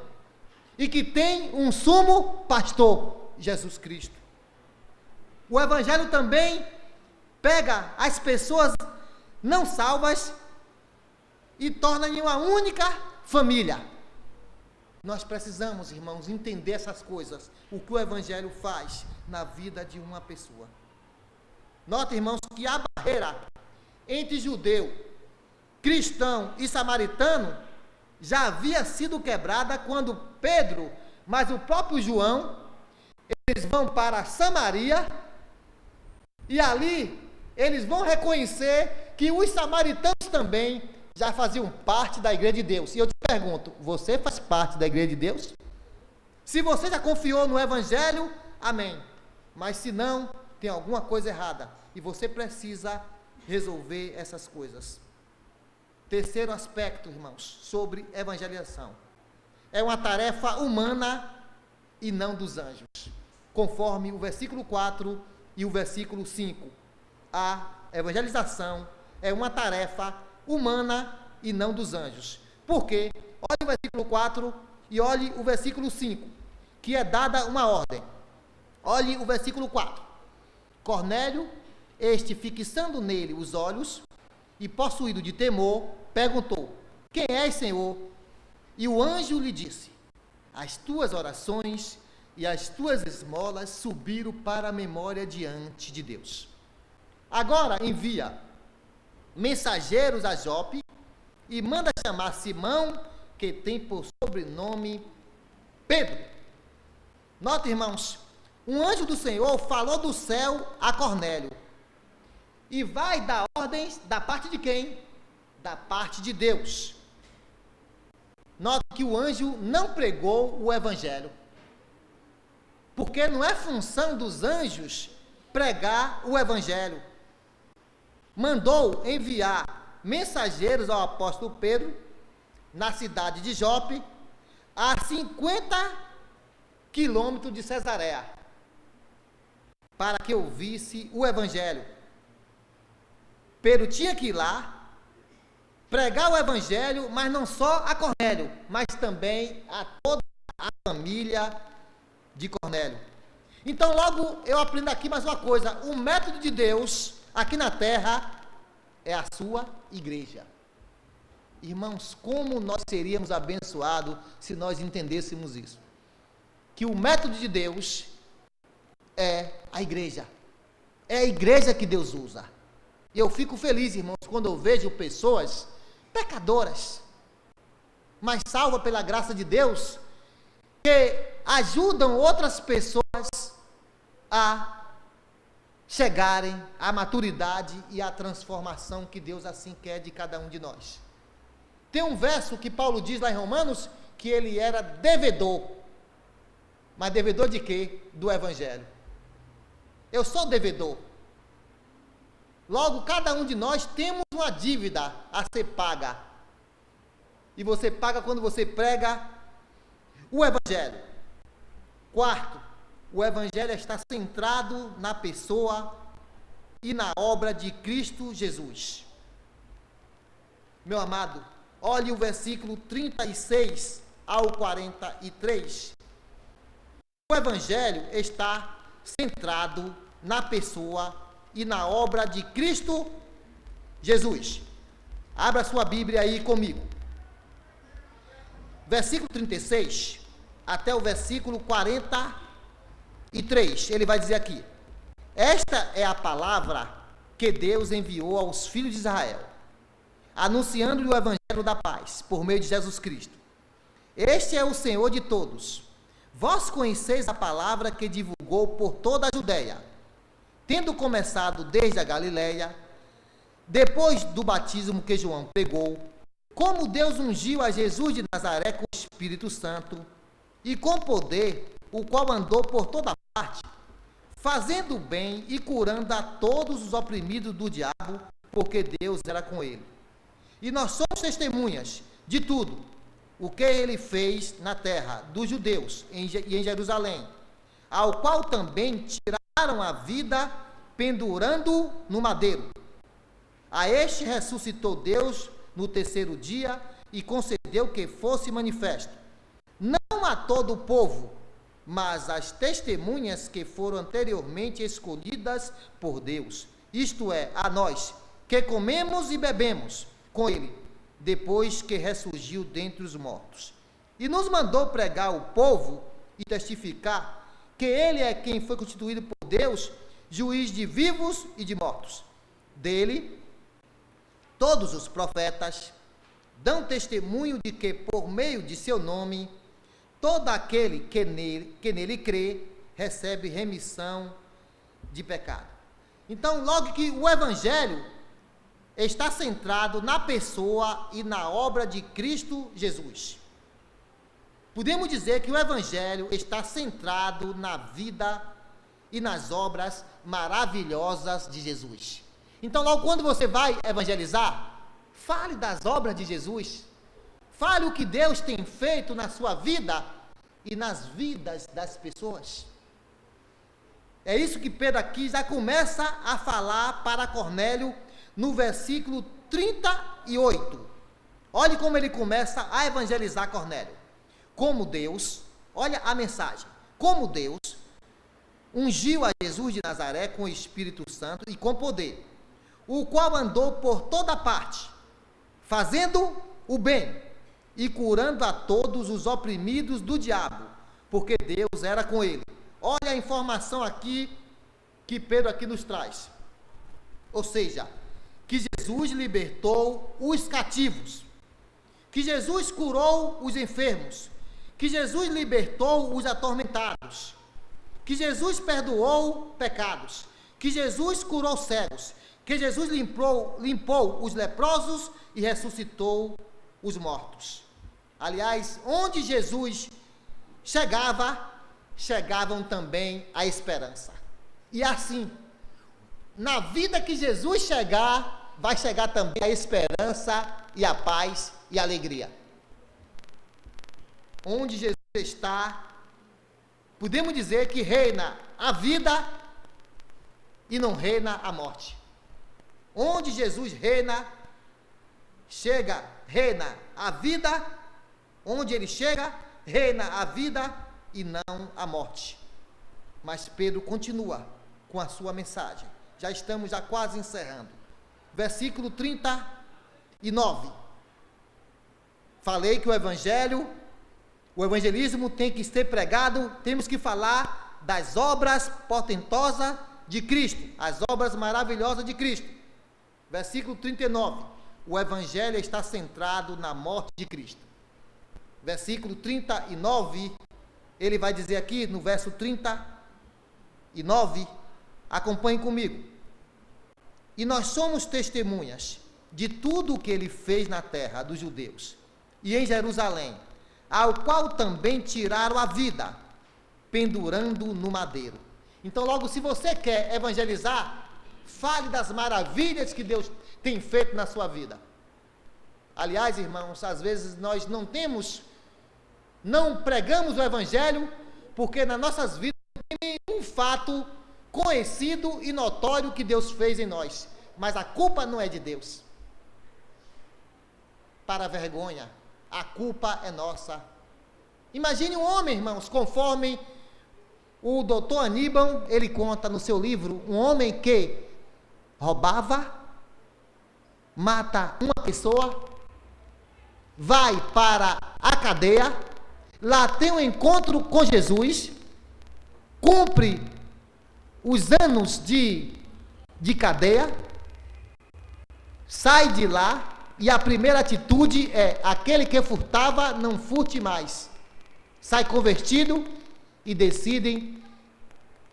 e que tem um sumo pastor, Jesus Cristo. O evangelho também pega as pessoas não salvas e torna em uma única família. Nós precisamos, irmãos, entender essas coisas, o que o evangelho faz na vida de uma pessoa. Nota, irmãos, que a barreira entre judeu, cristão e samaritano já havia sido quebrada quando Pedro, mas o próprio João, eles vão para Samaria e ali eles vão reconhecer que os samaritanos também já faziam parte da igreja de Deus. E eu te pergunto, você faz parte da igreja de Deus? Se você já confiou no evangelho, amém. Mas se não, tem alguma coisa errada e você precisa resolver essas coisas. Terceiro aspecto, irmãos, sobre evangelização. É uma tarefa humana e não dos anjos, conforme o versículo 4 e o versículo 5. A evangelização é uma tarefa humana e não dos anjos. Por quê? Olhe o versículo 4 e olhe o versículo 5, que é dada uma ordem. Olhe o versículo 4. Cornélio, este fixando nele os olhos e possuído de temor, perguntou: quem és, Senhor? E o anjo lhe disse: as tuas orações e as tuas esmolas subiram para a memória diante de Deus. Agora envia mensageiros a Jope e manda chamar Simão, que tem por sobrenome Pedro. Nota, irmãos, um anjo do Senhor falou do céu a Cornélio e vai dar ordens da parte de quem? Da parte de Deus. Note que o anjo não pregou o evangelho, porque não é função dos anjos pregar o evangelho. Mandou enviar mensageiros ao apóstolo Pedro na cidade de Jope, a 50 quilômetros de Cesareia, para que ouvisse o evangelho. Pedro tinha que ir lá pregar o evangelho, mas não só a Cornélio, mas também a toda a família de Cornélio. Então logo eu aprendo aqui mais uma coisa: o método de Deus aqui na terra é a sua igreja. Irmãos, como nós seríamos abençoados se nós entendêssemos isso, que o método de Deus é a igreja que Deus usa. E eu fico feliz, irmãos, quando eu vejo pessoas pecadoras, mas salvas pela graça de Deus, que ajudam outras pessoas a chegarem à maturidade e à transformação que Deus assim quer de cada um de nós. Tem um verso que Paulo diz lá em Romanos, que ele era devedor. Mas devedor de quê? Do evangelho. Eu sou devedor. Logo, cada um de nós temos uma dívida a ser paga. E você paga quando você prega o evangelho. Quarto, o evangelho está centrado na pessoa e na obra de Cristo Jesus. Meu amado, olhe o versículo 36 ao 43. O Evangelho está centrado na pessoa e na obra de Cristo Jesus. Abra sua Bíblia aí comigo. Versículo 36 até o versículo 43. Ele vai dizer aqui: esta é a palavra que Deus enviou aos filhos de Israel, anunciando-lhe o Evangelho da paz, por meio de Jesus Cristo. Este é o Senhor de todos. Vós conheceis a palavra que divulgou por toda a Judeia, tendo começado desde a Galileia, depois do batismo que João pregou, como Deus ungiu a Jesus de Nazaré com o Espírito Santo e com poder, o qual andou por toda parte, fazendo bem e curando a todos os oprimidos do diabo, porque Deus era com ele. E nós somos testemunhas de tudo o que ele fez na terra dos judeus e em Jerusalém, ao qual também tiraram a vida pendurando no madeiro. A este ressuscitou Deus no terceiro dia e concedeu que fosse manifesto, não a todo o povo, mas às testemunhas que foram anteriormente escolhidas por Deus, isto é, a nós, que comemos e bebemos com ele, depois que ressurgiu dentre os mortos. E nos mandou pregar ao povo e testificar que ele é quem foi constituído por Deus, juiz de vivos e de mortos. Dele, todos os profetas dão testemunho de que, por meio de seu nome, todo aquele que nele crê, recebe remissão de pecado. Então, logo que o Evangelho está centrado na pessoa e na obra de Cristo Jesus. Podemos dizer que o Evangelho está centrado na vida e nas obras maravilhosas de Jesus. Então, logo quando você vai evangelizar, fale das obras de Jesus. Fale o que Deus tem feito na sua vida e nas vidas das pessoas. É isso que Pedro aqui já começa a falar para Cornélio no versículo 38. Olhe como ele começa a evangelizar Cornélio. Como Deus, olha a mensagem, como Deus ungiu a Jesus de Nazaré com o Espírito Santo e com poder, o qual andou por toda parte, fazendo o bem e curando a todos os oprimidos do diabo, porque Deus era com ele. Olha a informação aqui que Pedro aqui nos traz. Ou seja, que Jesus libertou os cativos, que Jesus curou os enfermos, que Jesus libertou os atormentados, que Jesus perdoou pecados, que Jesus curou cegos, que Jesus limpou os leprosos e ressuscitou os mortos. Aliás, onde Jesus chegavam também a esperança. E assim, na vida que Jesus chegar, vai chegar também a esperança e a paz e a alegria. Onde Jesus está, podemos dizer que reina a vida e não reina a morte. Onde Jesus reina a vida, onde ele chega, reina a vida e não a morte. Mas Pedro continua com a sua mensagem. Já estamos quase encerrando. Versículo 39. Falei que o evangelismo tem que ser pregado, temos que falar das obras portentosas de Cristo, as obras maravilhosas de Cristo. Versículo 39, o Evangelho está centrado na morte de Cristo. Versículo 39, ele vai dizer aqui no verso 39, acompanhe comigo. E nós somos testemunhas de tudo o que ele fez na terra dos judeus e em Jerusalém, ao qual também tiraram a vida, pendurando no madeiro. Então, logo, se você quer evangelizar, fale das maravilhas que Deus tem feito na sua vida. Aliás, irmãos, às vezes nós não pregamos o Evangelho, porque nas nossas vidas não tem nenhum fato conhecido e notório que Deus fez em nós. Mas a culpa não é de Deus. para a vergonha. A culpa é nossa. Imagine um homem, irmãos, conforme o doutor Aníbal, ele conta no seu livro, um homem que roubava, mata uma pessoa, vai para a cadeia, lá tem um encontro com Jesus, cumpre os anos de cadeia, sai de lá, e a primeira atitude é: aquele que furtava, não furte mais. Sai convertido e decidem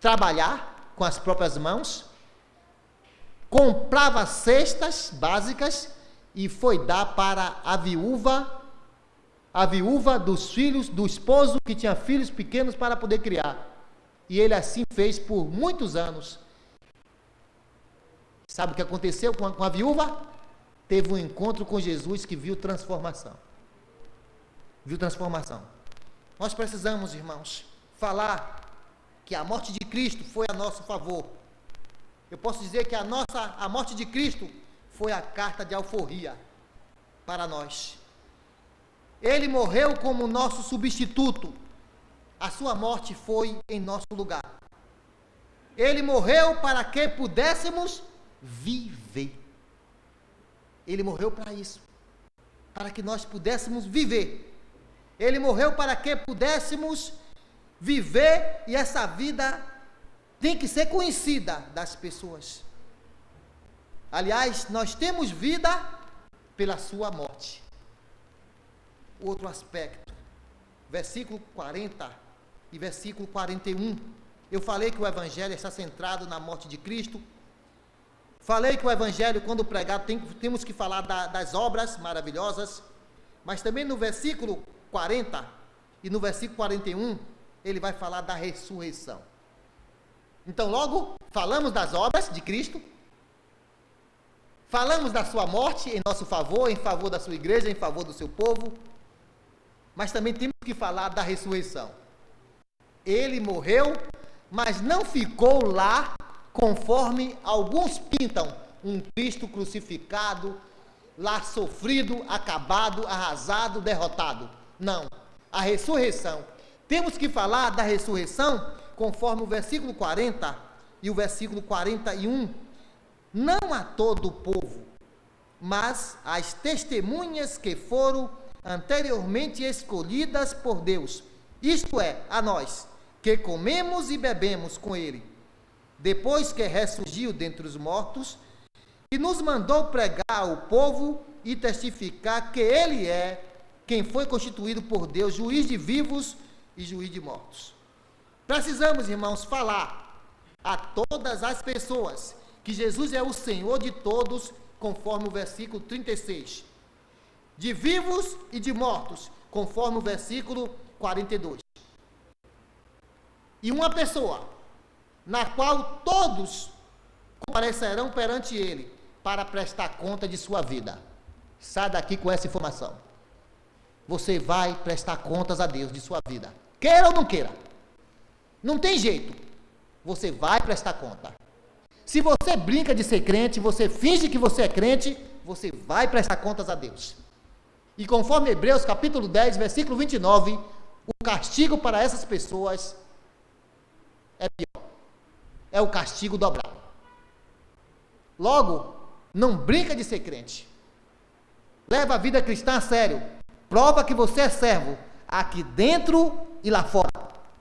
trabalhar com as próprias mãos, comprava cestas básicas e foi dar para a viúva dos filhos, do esposo que tinha filhos pequenos para poder criar. E ele assim fez por muitos anos. Sabe o que aconteceu com a viúva? Teve um encontro com Jesus que viu transformação. Viu transformação. Nós precisamos, irmãos, falar que a morte de Cristo foi a nosso favor. Eu posso dizer que a morte de Cristo foi a carta de alforria para nós. Ele morreu como nosso substituto. A sua morte foi em nosso lugar. Ele morreu para que pudéssemos viver. Ele morreu para isso, para que nós pudéssemos viver. Ele morreu para que pudéssemos viver, e essa vida tem que ser conhecida das pessoas. Aliás, nós temos vida pela sua morte. Outro aspecto, versículo 40 e versículo 41, eu falei que o Evangelho está centrado na morte de Cristo. Falei que o Evangelho, quando pregado, temos que falar das obras maravilhosas, mas também no versículo 40 e no versículo 41, ele vai falar da ressurreição. Então, logo, falamos das obras de Cristo, falamos da sua morte em nosso favor, em favor da sua igreja, em favor do seu povo, mas também temos que falar da ressurreição. Ele morreu, mas não ficou lá conforme alguns pintam, um Cristo crucificado, lá sofrido, acabado, arrasado, derrotado. Não, a ressurreição. Temos que falar da ressurreição conforme o versículo 40 e o versículo 41. Não a todo o povo, mas às testemunhas que foram anteriormente escolhidas por Deus, isto é, a nós, que comemos e bebemos com ele, depois que ressurgiu dentre os mortos, e nos mandou pregar ao povo e testificar que ele é quem foi constituído por Deus, juiz de vivos e juiz de mortos. Precisamos, irmãos, falar a todas as pessoas que Jesus é o Senhor de todos, conforme o versículo 36, de vivos e de mortos, conforme o versículo 42. E uma pessoa na qual todos comparecerão perante ele para prestar conta de sua vida. Sai daqui com essa informação. Você vai prestar contas a Deus de sua vida, queira ou não queira. Não tem jeito. Você vai prestar conta. Se você brinca de ser crente, você finge que você é crente, você vai prestar contas a Deus. E conforme Hebreus capítulo 10, versículo 29, o castigo para essas pessoas é pior. É o castigo dobrado. Logo, não brinca de ser crente. Leva a vida cristã a sério. Prova que você é servo, aqui dentro e lá fora.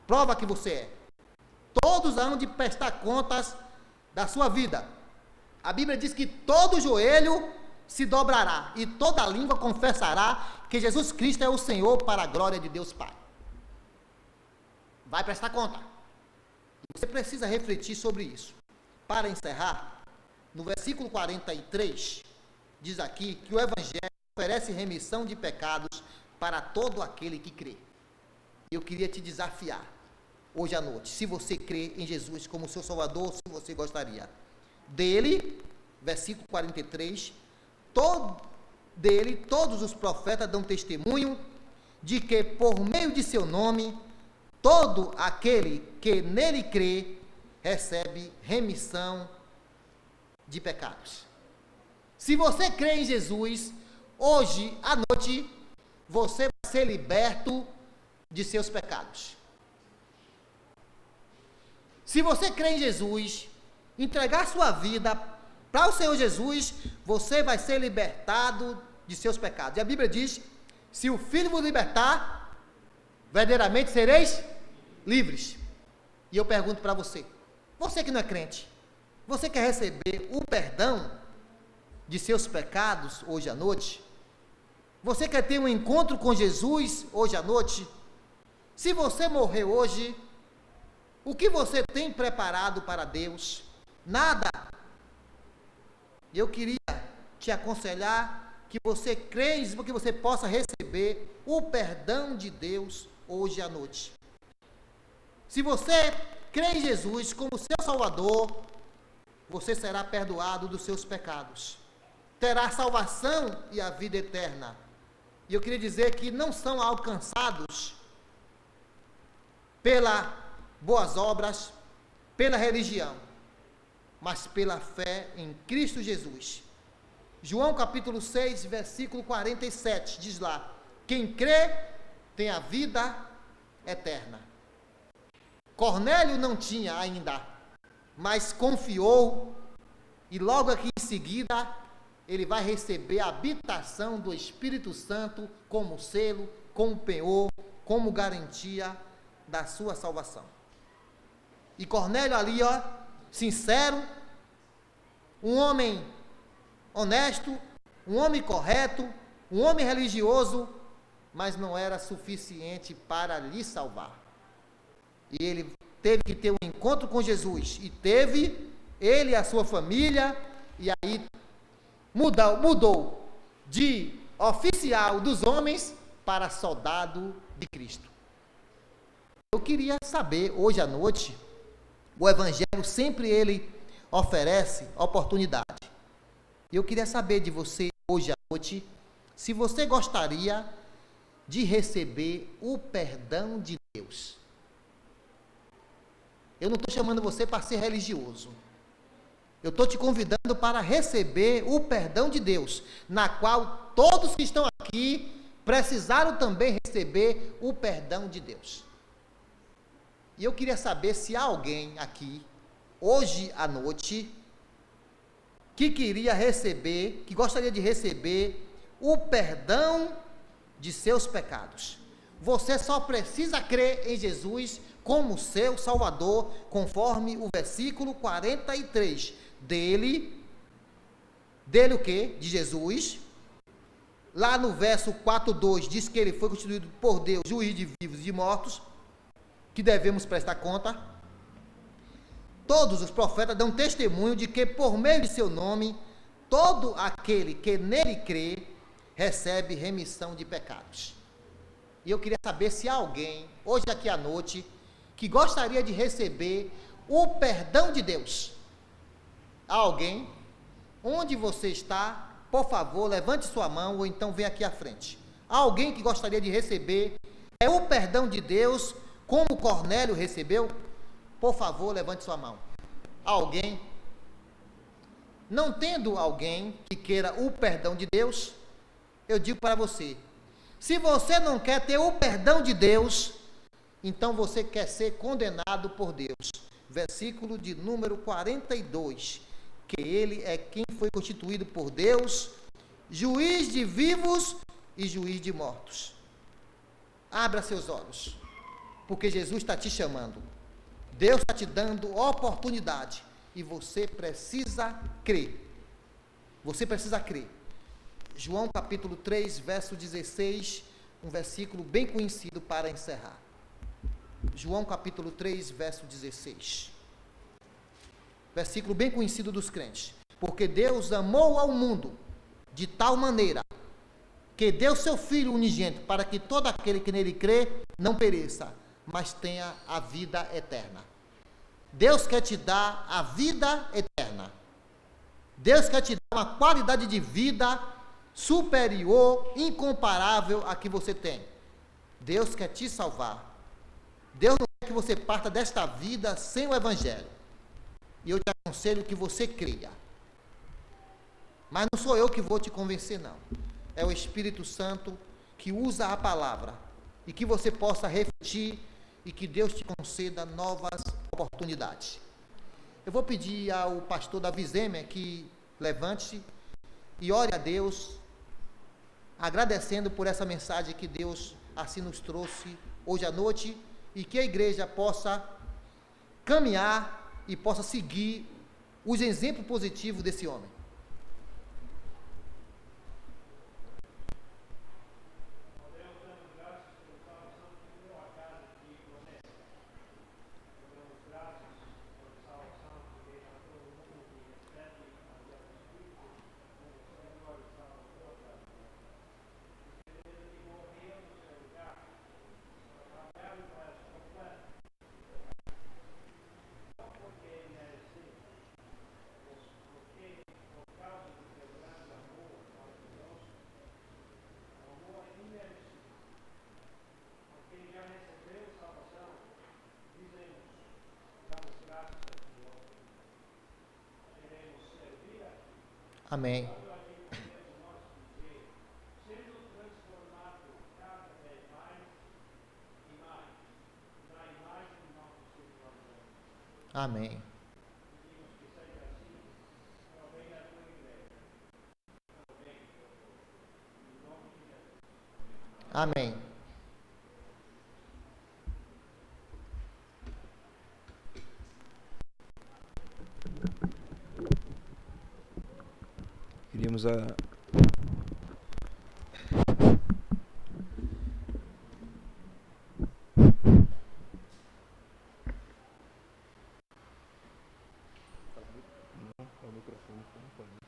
Prova que você é. Todos hão de prestar contas da sua vida. A Bíblia diz que todo joelho se dobrará e toda língua confessará que Jesus Cristo é o Senhor, para a glória de Deus Pai. Vai prestar conta. Você precisa refletir sobre isso. Para encerrar, no versículo 43, diz aqui que o Evangelho oferece remissão de pecados para todo aquele que crê. Eu queria te desafiar, hoje à noite, se você crê em Jesus como seu Salvador, se você gostaria dele, versículo 43, todos os profetas dão testemunho de que por meio de seu nome, todo aquele que nele crê, recebe remissão de pecados. Se você crê em Jesus hoje à noite, você vai ser liberto de seus pecados. Se você crê em Jesus, entregar sua vida para o Senhor Jesus, você vai ser libertado de seus pecados. E a Bíblia diz: se o Filho vos libertar, verdadeiramente sereis livres. E eu pergunto para você que não é crente, você quer receber o perdão de seus pecados hoje à noite? Você quer ter um encontro com Jesus hoje à noite? Se você morrer hoje, o que você tem preparado para Deus? Nada. Eu queria te aconselhar que você creia, para que você possa receber o perdão de Deus hoje à noite. Se você crê em Jesus como seu Salvador, você será perdoado dos seus pecados, terá salvação e a vida eterna. E eu queria dizer que não são alcançados pelas boas obras, pela religião, mas pela fé em Cristo Jesus. João capítulo 6, versículo 47, diz lá: quem crê tem a vida eterna. Cornélio não tinha ainda, mas confiou, e logo aqui em seguida, ele vai receber a habitação do Espírito Santo como selo, como penhor, como garantia da sua salvação. E Cornélio ali, sincero, um homem honesto, um homem correto, um homem religioso, mas não era suficiente para lhe salvar. E ele teve que ter um encontro com Jesus, e teve, ele e a sua família, e aí mudou de oficial dos homens para soldado de Cristo. Eu queria saber, hoje à noite, o Evangelho sempre ele oferece oportunidade. Eu queria saber de você, hoje à noite, se você gostaria de receber o perdão de Deus. Eu não estou chamando você para ser religioso. Eu estou te convidando para receber o perdão de Deus, na qual todos que estão aqui precisaram também receber o perdão de Deus. E eu queria saber se há alguém aqui, hoje à noite, que queria receber, que gostaria de receber o perdão de seus pecados. Você só precisa crer em Jesus como seu Salvador, conforme o versículo 43. Dele o quê? De Jesus. Lá no verso 4:2 diz que ele foi constituído por Deus, juiz de vivos e de mortos, que devemos prestar conta. Todos os profetas dão testemunho de que por meio de seu nome, todo aquele que nele crê, recebe remissão de pecados. E eu queria saber se há alguém, hoje aqui à noite, que gostaria de receber o perdão de Deus. Há alguém? Onde você está? Por favor, levante sua mão ou então venha aqui à frente. Há alguém que gostaria de receber o perdão de Deus, como Cornélio recebeu? Por favor, levante sua mão. Há alguém? Não tendo alguém que queira o perdão de Deus, eu digo para você, se você não quer ter o perdão de Deus, então você quer ser condenado por Deus. Versículo de número 42, que ele é quem foi constituído por Deus, juiz de vivos e juiz de mortos. Abra seus olhos, porque Jesus está te chamando. Deus está te dando oportunidade, e você precisa crer. Você precisa crer. João capítulo 3, verso 16, um versículo bem conhecido para encerrar. João capítulo 3, verso 16. Versículo bem conhecido dos crentes. Porque Deus amou ao mundo de tal maneira que deu seu Filho unigênito, para que todo aquele que nele crê não pereça, mas tenha a vida eterna. Deus quer te dar a vida eterna. Deus quer te dar uma qualidade de vida superior, incomparável à que você tem. Deus quer te salvar. Deus não quer que você parta desta vida sem o Evangelho. E eu te aconselho que você creia. Mas não sou eu que vou te convencer, não. é o Espírito Santo que usa a palavra, e que você possa refletir e que Deus te conceda novas oportunidades. Eu vou pedir ao pastor Davi Zemer que levante-se e ore a Deus, agradecendo por essa mensagem que Deus assim nos trouxe hoje à noite, e que a igreja possa caminhar e possa seguir os exemplos positivos desse homem. Amém. Amém. Amém. Queríamos o microfone.